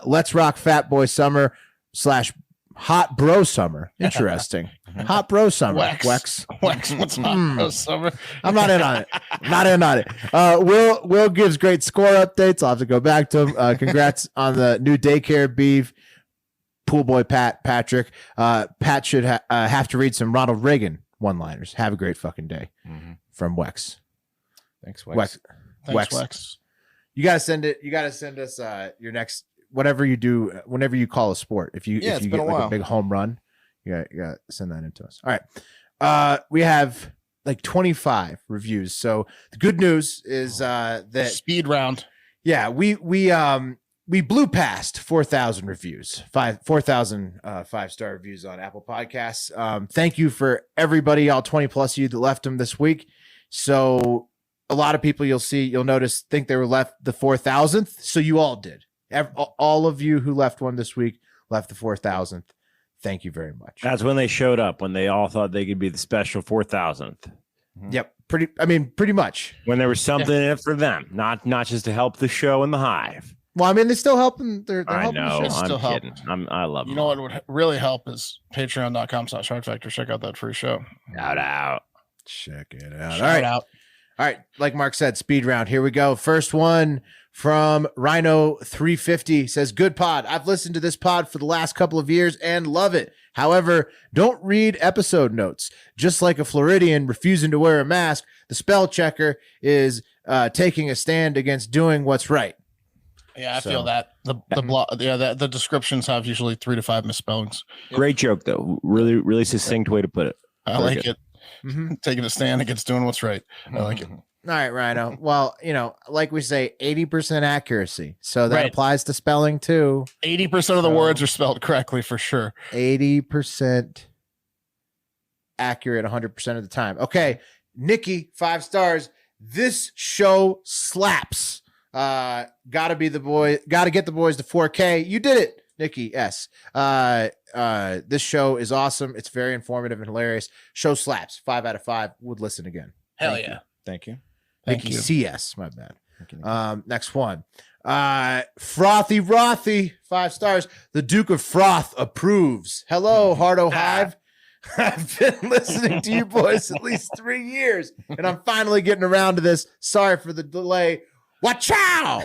Let's rock Fat Boy Summer / Hot Bro Summer. Interesting. Hot Bro Summer. Wex. What's Hot Bro Summer? I'm not in on it. Will gives great score updates. I'll have to go back to him. Congrats on the new daycare beef. Pool boy Patrick. Pat should have to read some Ronald Reagan one-liners. Have a great fucking day. From Wex. Thanks, Wex. Thanks, Wex. You gotta send it. You gotta send us your next, whatever you do, whenever you call a sport. If you get like a big home run, you gotta send that into us. All right. We have like 25 reviews. So the good news is that speed round. Yeah, we blew past 4,000 reviews, 4,000 5-star reviews on Apple Podcasts. Thank you for everybody, all 20 plus you that left them this week. So a lot of people you'll notice think they were left the 4,000th. So you all did. All of you who left one this week left the 4,000th. Thank you very much. That's when they showed up, when they all thought they could be the special 4,000th. Yep. Pretty much. When there was something in it for them, not just to help the show and the Hive. Well, I mean, they're still helping. They're I helping know. the show. I'm kidding. I love them. You know what would really help is patreon.com/hardfactor. Check out that free show. Shout out. Check it out. Shout out. All right. Like Mark said, speed round. Here we go. First one from Rhino 350 says, good pod. I've listened to this pod for the last couple of years and love it. However, don't read episode notes. Just like a Floridian refusing to wear a mask, the spell checker is taking a stand against doing what's right. Yeah, I feel that the descriptions have usually 3 to 5 misspellings. Great joke though. Really, really succinct way to put it. I like it. Taking a stand against doing what's right. I like it. All right, Rhino. Well, like we say, 80% accuracy. So that applies to spelling too. 80% of the words are spelled correctly for sure. 80% accurate 100% of the time. Okay, Nikki, 5 stars. This show slaps. Gotta get the boys to 4K. You did it, Nikki S. This show is awesome. It's very informative and hilarious. Show slaps. 5 out of 5. Would listen again. Hell yeah. Thank you. Nikki CS. My bad. Next one. Frothy Rothy, 5 stars. The Duke of Froth approves. Hello, Hardo Hive. I've been listening to you boys at least 3 years, and I'm finally getting around to this. Sorry for the delay. Watch out!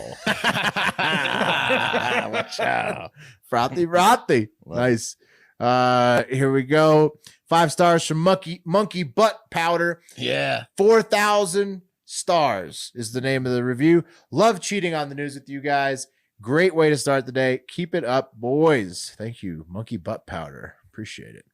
Watch out. Frothy Rothy. Nice. Here we go. 5 stars from Monkey Butt Powder. Yeah. 4,000 stars is the name of the review. Love cheating on the news with you guys. Great way to start the day. Keep it up, boys. Thank you, Monkey Butt Powder. Appreciate it.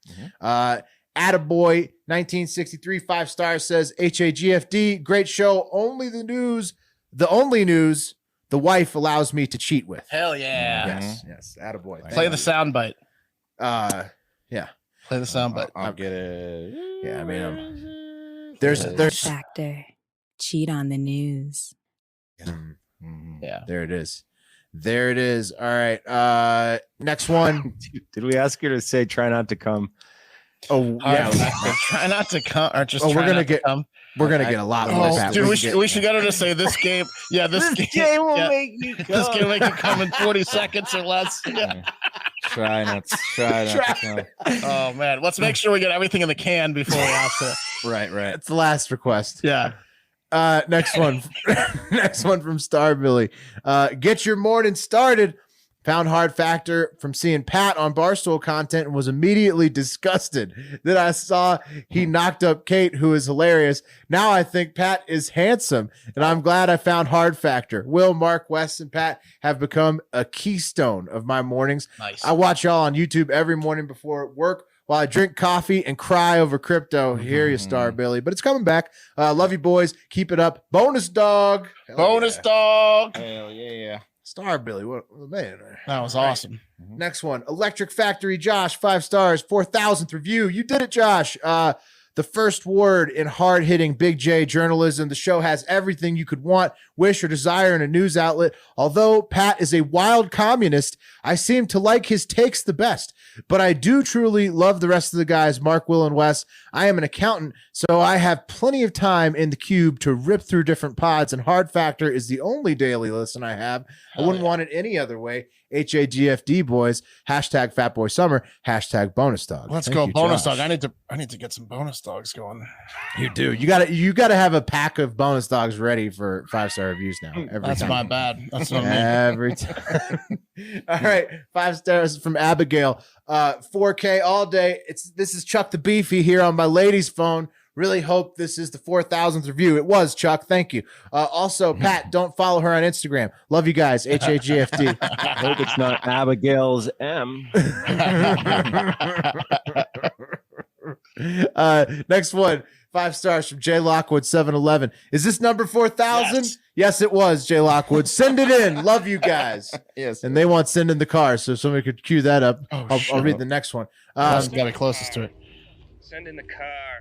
Attaboy 1963, 5 stars, says HAGFD. Great show. Only the news. The only news the wife allows me to cheat with. Hell yeah. Yes. Attaboy. Play the soundbite. Yeah. Play the soundbite. I'll get it. Yeah, I mean, there's Factor. Cheat on the news. Yeah. There it is. All right. Next one. Did we ask you to say try not to come? Oh, yeah. Try not to come. Or just we're gonna get. We're gonna get a lot more. Dude, we should get her to say this game. Yeah, this game will make you come. This game will make you come in 40 seconds or less. Yeah. Try not to come. Oh man, let's make sure we get everything in the can before we ask her. Right. It's the last request. Yeah. Next one. Next one from Star Billy. Get your morning started. Found hard factor from seeing Pat on Barstool content and was immediately disgusted that I saw he knocked up Kate, who is hilarious. Now I think Pat is handsome, and I'm glad I found hard factor. Will, Mark, Wes, and Pat have become a keystone of my mornings. Nice. I watch y'all on YouTube every morning before work while I drink coffee and cry over crypto. Hear you, Star Billy, but it's coming back. Love you, boys. Keep it up. Bonus dog. Bonus dog. Hell yeah. Star Billy, what man? That was awesome. Next one, Electric Factory Josh, 5 stars, 4,000th review. You did it, Josh. The first word in hard-hitting Big J journalism. The show has everything you could want, wish, or desire in a news outlet. Although Pat is a wild communist, I seem to like his takes the best. But I do truly love the rest of the guys, Mark, Will, and Wes. I am an accountant, so I have plenty of time in the cube to rip through different pods, and Hard Factor is the only daily listen I have. I wouldn't want it any other way. HAGFD boys, hashtag Fatboy Summer, hashtag bonus dog. Let's Thank go, you, bonus Josh. dog. I need to get some bonus dogs going. You do. You gotta have a pack of bonus dogs ready for 5-star reviews now. That's time. my bad. That's what I mean. Every time. All right, 5 stars from Abigail. 4K all day. This is Chuck the Beefy here on my lady's phone. Really hope this is the 4,000th review. It was, Chuck. Thank you. Also, Pat, don't follow her on Instagram. Love you guys. HAGFD. I hope it's not Abigail's M. Next one, 5 stars from J Lockwood 711. Is this number 4,000? Yes, it was, J Lockwood. Send it in. Love you guys. Yes. And they want send in the car, so somebody could cue that up. I'll read the next one. That's got it closest to it. Send in the car.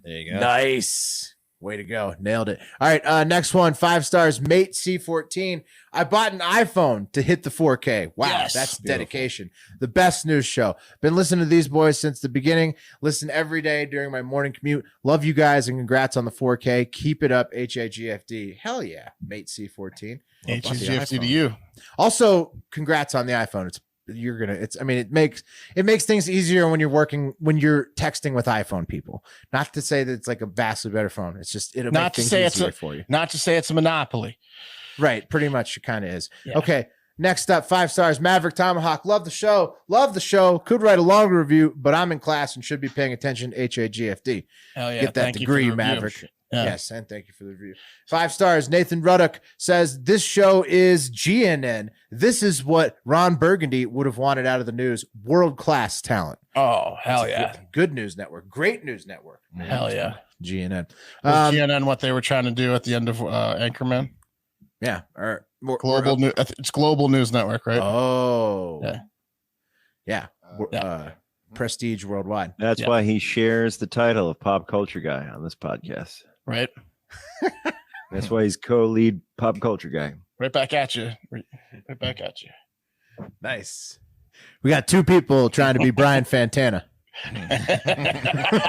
There you go. Nice. Way to go. Nailed it. All right. Next one, 5 stars, Mate C14. I bought an iPhone to hit the 4K. Wow. Yes. That's dedication. The best news show. Been listening to these boys since the beginning. Listen every day during my morning commute. Love you guys and congrats on the 4K. Keep it up. HAGFD. Hell yeah. Mate C14. HAGFD to you. Also, congrats on the iPhone. It makes things easier when you're texting with iPhone people. Not to say that it's like a vastly better phone. It's just it'll make things easier for you. Not to say it's a monopoly. Right, pretty much it kind of is. Yeah. Okay, next up, 5 stars, Maverick Tomahawk. Love the show. Could write a longer review, but I'm in class and should be paying attention. HAGFD. Hell yeah. Get that Thank you for the degree, review. Maverick. Yeah. Yes, and thank you for the review. 5 stars. Nathan Ruddock says this show is GNN. This is what Ron Burgundy would have wanted out of the news. World-class talent. Oh, hell yeah. Good news network. Great news network. Hell yeah. GNN. Was GNN what they were trying to do at the end of Anchorman? Yeah. Or Global News. It's Global News Network, right? Oh. Yeah. Yeah. Prestige worldwide. That's why he shares the title of pop culture guy on this podcast. Right. That's why he's co-lead pop culture guy. Right back at you. Right back at you. Nice. We got 2 people trying to be Brian Fantana.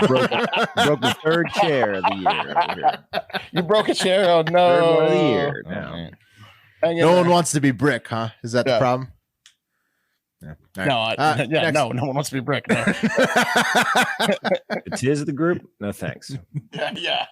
broke the 3rd chair of the year over here. You broke a chair? Oh, no. 3rd one of the year. No one wants to be Brick, huh? Is that the problem? Yeah. Right. No one wants to be Brick. No. It's his of the group. No thanks. Yeah.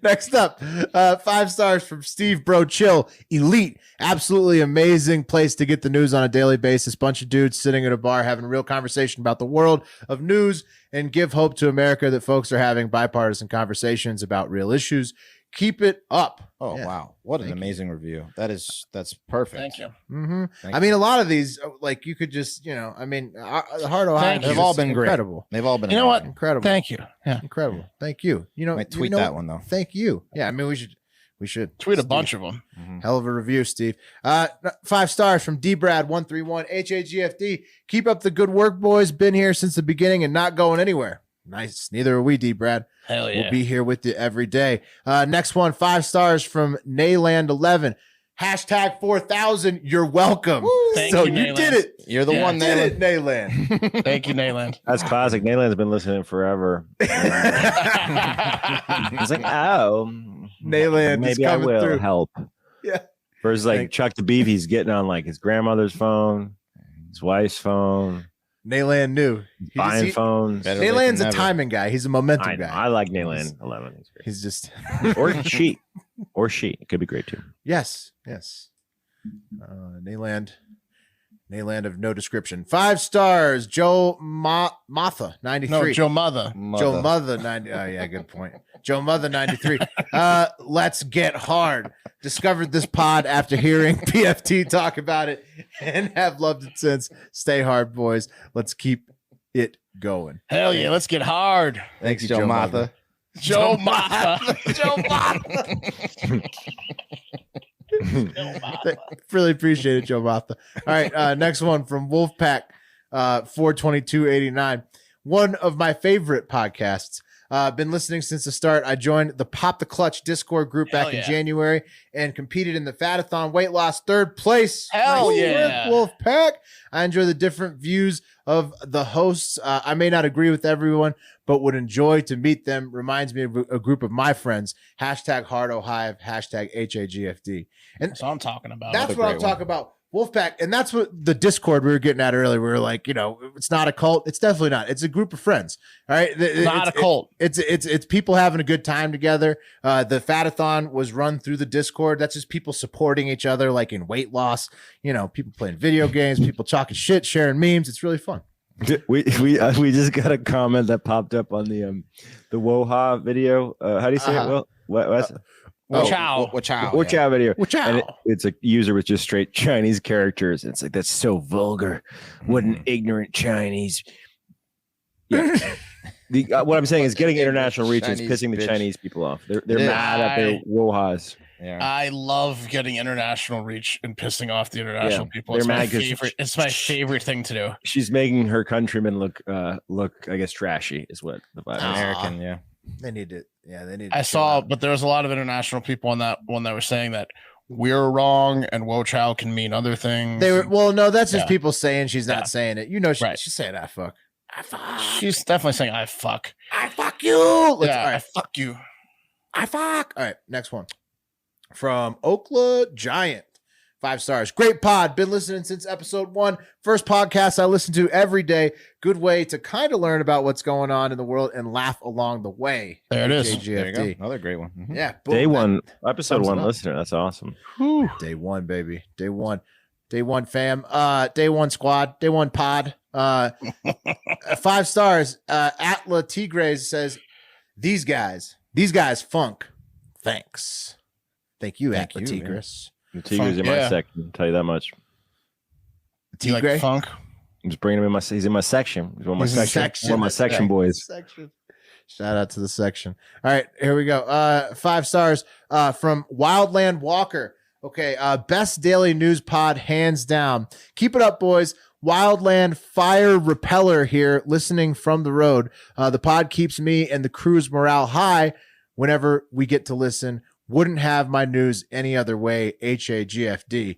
Next up, 5 stars from Steve Bro Chill. Elite, absolutely amazing place to get the news on a daily basis. Bunch of dudes sitting at a bar having a real conversation about the world of news and give hope to America that folks are having bipartisan conversations about real issues. Keep it up. Oh, yeah. Wow. What an amazing review. That's perfect. Thank you. Mm-hmm. Thank I mean, a lot of these, like you could just, the Heart of Ohio. They've all been incredible. Great. They've all been. You know what? Incredible. Thank you. Yeah. Incredible. Thank you. Might tweet that one though. Thank you. Yeah. I mean, we should tweet a bunch of them. Hell of a review, Steve. 5 stars from DBrad131 HAGFD. Keep up the good work, boys. Been here since the beginning and not going anywhere. Nice. Neither are we, D-Brad. Hell yeah. We'll be here with you every day. Next one, 5 stars from Nayland11. Hashtag 4,000. You're welcome. Thank so you, you Nayland. did it. You're the one, Nayland. Nayland. Thank you, Nayland. That's classic. Nayland's been listening forever. He's like, oh, Nayland is maybe I coming will through. help. Yeah. Versus like Chuck the Beef, he's getting on like his grandmother's phone, his wife's phone. Nayland knew. Buying phones. Nayland's a timing guy. He's a momentum I know. guy. I like Nayland 11. He's just or cheap. Or she. It could be great too. Yes. Nayland of no description. 5 stars. Joe Matha 93. No, Joe Mother. Joe Mother 90. Oh yeah, good point. Joe Mother 93. Let's get hard. Discovered this pod after hearing PFT talk about it and have loved it since. Stay hard, boys. Let's keep it going. Hell yeah, let's get hard. Thanks, Joe Matha. Joe Matha. Joe Matha. Really appreciate it, Joe Matha. All right, next one from Wolfpack 42289. One of my favorite podcasts. Been listening since the start. I joined the Pop the Clutch Discord group back in January and competed in the Fatathon weight loss 3rd place. Hell yeah. Wolfpack. I enjoy the different views of the hosts. I may not agree with everyone, but would enjoy to meet them. Reminds me of a group of my friends. #HardoHive, #HAGFD. And that's what I'm talking about. That's what I'm talking about. Wolfpack, and that's what the Discord we were getting at earlier. We were like, it's not a cult. It's definitely not. It's a group of friends. All right, it's not a cult. It's people having a good time together. The Fatathon was run through the Discord. That's just people supporting each other, like in weight loss. People playing video games, people talking shit, sharing memes. It's really fun. We just got a comment that popped up on the Woha video. How do you say it? Well, what's Wochow video. And it's a user with just straight Chinese characters. It's like, that's so vulgar. What an ignorant Chinese. Yeah. What I'm saying is getting international reach is pissing the Chinese people off. They're mad at their Wohas. Yeah. I love getting international reach and pissing off the international people. It's my favorite thing to do. She's making her countrymen look, I guess, trashy is what the vibe is. American, yeah. They need it. Yeah, they need. I saw, but there was a lot of international people on that one that were saying that we're wrong and Wochow can mean other things. They were no, that's just people saying she's not saying it. She's saying I fuck. She's definitely saying I fuck. I fuck you. I fuck you. I fuck. All right, next one from Okla Giant. 5 stars. Great pod. Been listening since episode 1. First podcast I listen to every day. Good way to kind of learn about what's going on in the world and laugh along the way. There it is. There you go. Another great one. Mm-hmm. Yeah. Day one, episode 1 listener. That's awesome. Whew. Day 1, baby. Day 1. Day 1 fam. Day 1 squad. Day 1 pod. 5 stars. Atla Tigres says, these guys funk. Thanks. Thank you, Atla Tigres. The Tigre's in my section. I'll tell you that much. Do you like funk? I'm just bringing him he's in my section. He's one of my section. One of my section boys. Shout out to the section. All right, here we go. 5 stars from Wildland Walker. Okay, best daily news pod, hands down. Keep it up, boys. Wildland Fire Repeller here, listening from the road. The pod keeps me and the crew's morale high whenever we get to listen. Wouldn't have my news any other way. HAGFD.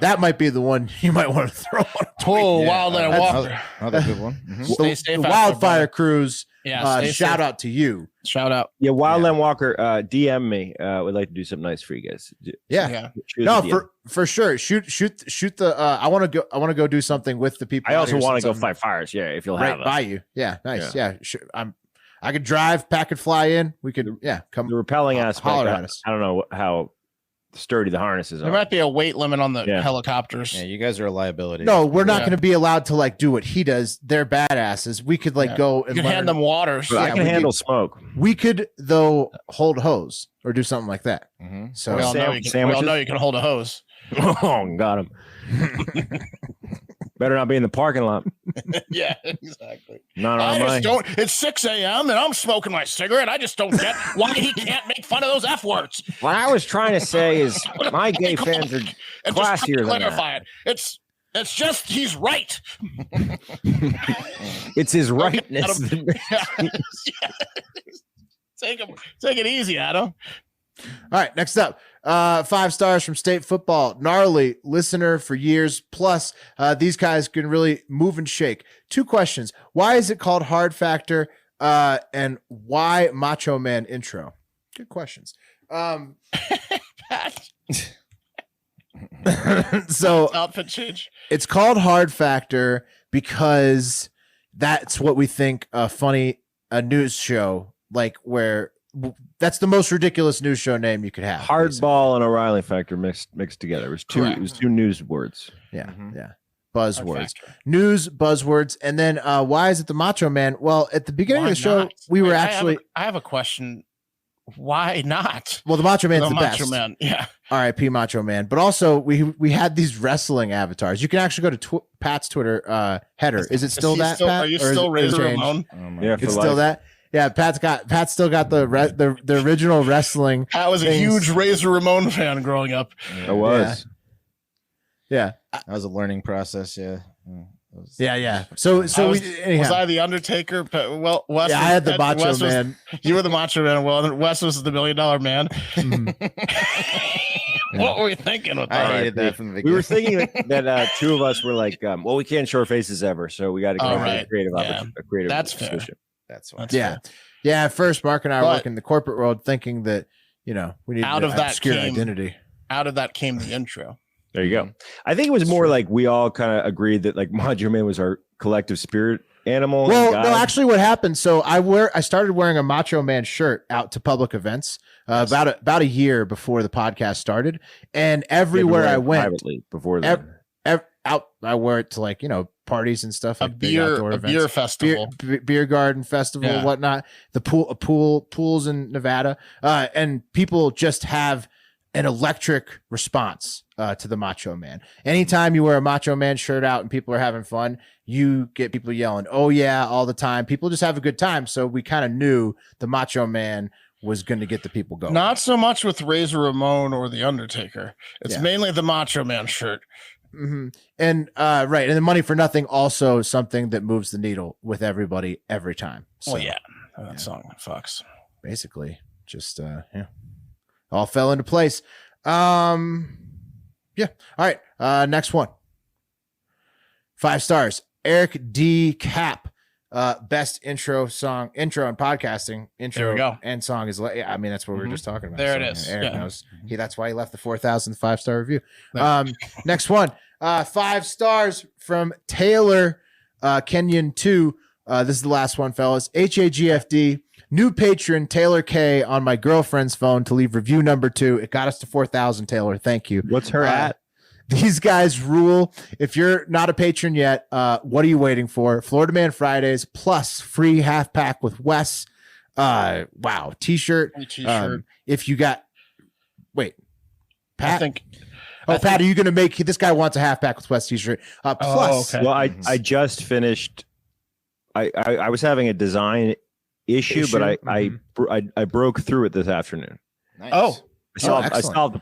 That might be the one you might want to throw on. Wildland Walker. Another good one. Mm-hmm. Stay safe. The Wildfire Crews. Yeah. Shout out to you. Shout out. Yeah, Wildland Walker. DM me. Would like to do something nice for you guys. Yeah. No, for sure. Shoot the. I want to go do something with the people. I also want to go fight fires. Yeah, if you'll have us. By you. Yeah, nice. Yeah, sure. I could drive, pack and fly in. We could, come. The repelling aspect. I don't know how sturdy the harnesses are. There might be a weight limit on the helicopters. Yeah, you guys are a liability. No, we're not going to be allowed to do what he does. They're badasses. We could go and hand them water. I can handle smoke. We could though hold hose or do something like that. Mm-hmm. So we all know you can hold a hose. Oh, got him. Better not be in the parking lot. Yeah, exactly. It's 6 a.m. and I'm smoking my cigarette. I just don't get why he can't make fun of those F words. What I was trying to say is my gay fans are classier than that. It's just he's right. It's his rightness. Take it easy, Adam. All right, next up, 5 stars from State Football. Gnarly listener for years. Plus, these guys can really move and shake. 2 questions. Why is it called Hard Factor? And why Macho Man intro? Good questions. So outfit change. It's called Hard Factor because that's what we think a news show where that's the most ridiculous news show name you could have. Hardball and O'Reilly Factor mixed together. It was two. Correct. It was two news words. Yeah, yeah. Buzzwords, news buzzwords, and then why is it the Macho Man? Well, at the beginning of the show, we were actually. I have a question. Why not? Well, the Macho Man's the Macho best. Man, yeah. R.I.P. Macho Man. But also, we had these wrestling avatars. You can actually go to Pat's Twitter header. Is it still that? Pat? Are you still Razor Ramon? Yeah, it's still that. Yeah, Pat's still got the original wrestling. I was a huge Razor Ramon fan growing up. I was. Yeah. That was a learning process. Yeah. Yeah. So was anyhow. I the Undertaker? Well, Wes. Yeah, I had the Macho Man. You were the Macho Man. Well, Wes was the $1 Million Man. What were we thinking with that? I hated that from the beginning. We were thinking that two of us were like, well, we can't show our faces ever, so we got to come up with a creative opportunity. That's fair. solution. That's why. Yeah. At first, Mark and I were working in the corporate world, thinking that we need out to of that obscure came, identity. Out of that came the intro. There you go. I think it was more like we all kind of agreed that like Macho Man was our collective spirit animal. Well, no, actually, what happened? So I started wearing a Macho Man shirt out to public events about a year before the podcast started, and everywhere I went privately before that. I wear it to parties and stuff, like a beer festival, beer garden festival, whatnot. The pools in Nevada, and people just have an electric response to the Macho Man. Anytime you wear a Macho Man shirt out and people are having fun, you get people yelling, "Oh yeah," all the time. People just have a good time. So we kind of knew the Macho Man was going to get the people going. Not so much with Razor Ramon or the Undertaker. It's mainly the Macho Man shirt. Mm-hmm. And right, and the Money for Nothing also something that moves the needle with everybody every time. So, that song fucks. Basically, just all fell into place. All right. Next one. 5 stars. Eric D. Cap. Best intro and podcasting. Intro there we go. And song is. I mean, that's what we were just talking about. There so, it is. Eric knows. That's why he left the 4,000 5-star review. Next one. 5 stars from Taylor Kenyon 2. This is the last one, fellas. HAGFD. New patron Taylor K on my girlfriend's phone to leave review number 2. It got us to 4,000. Taylor, thank you. What's her at? These guys rule. If you're not a patron yet, what are you waiting for? Florida Man Fridays plus free half pack with Wes. Wow, t-shirt. If you got, Pat. Pat, are you going to make? This guy wants a half pack with Wes t-shirt. Plus, well, I just finished. I was having a design issue, but I broke through it this afternoon. Nice. I solved the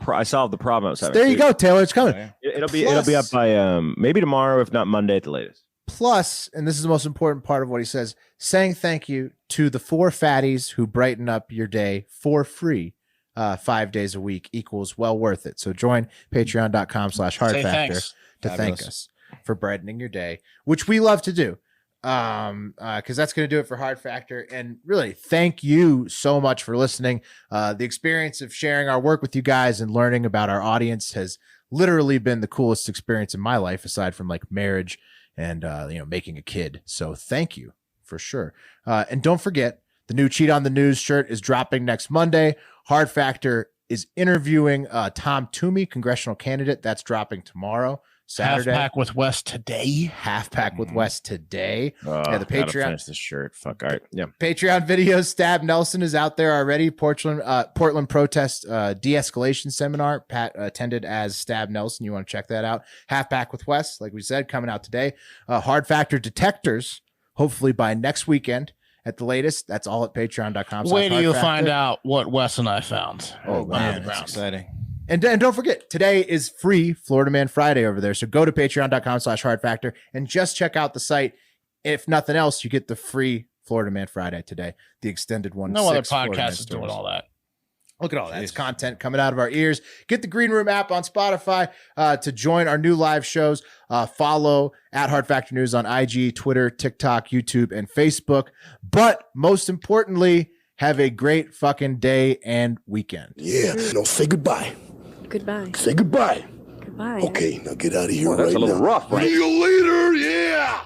problem I was having. There you go, Taylor. It's coming. It'll be up by maybe tomorrow, if not Monday at the latest. Plus, and this is the most important part of what he says, saying thank you to the 4 fatties who brighten up your day for free 5 days a week equals well worth it. So join patreon.com/hardfactor to thank us for brightening your day, which we love to do. Because that's going to do it for Hard Factor. And really, thank you so much for listening. The experience of sharing our work with you guys and learning about our audience has literally been the coolest experience in my life, aside from like marriage and making a kid. So thank you for sure. And don't forget, the new Cheat on the News shirt is dropping next Monday. Hard Factor is interviewing Tom Toomey, congressional candidate. That's dropping tomorrow. Saturday. Half pack with Wes today. Half pack with Wes today. The Gotta Patreon. finish this shirt. Fuck. All right. Yeah. Patreon videos. Stab Nelson is out there already. Portland protest de-escalation seminar. Pat attended as Stab Nelson. You want to check that out. Half pack with Wes, like we said, coming out today. Hard Factor detectors, hopefully by next weekend at the latest. That's all at patreon.com. Wait till you find out what Wes and I found. Oh man, that's exciting. And don't forget, today is free Florida Man Friday over there. So go to patreon.com/hardfactor and just check out the site. If nothing else, you get the free Florida Man Friday today, the extended one. No other podcast is doing all that. Look at all that. It's content coming out of our ears. Get the Green Room app on Spotify to join our new live shows. Follow at Hard Factor News on IG, Twitter, TikTok, YouTube, and Facebook. But most importantly, have a great fucking day and weekend. Yeah. No, say goodbye. Goodbye. Say goodbye. Goodbye. Okay, now get out of here Well, that's right a little now. rough, right? See you later. Yeah.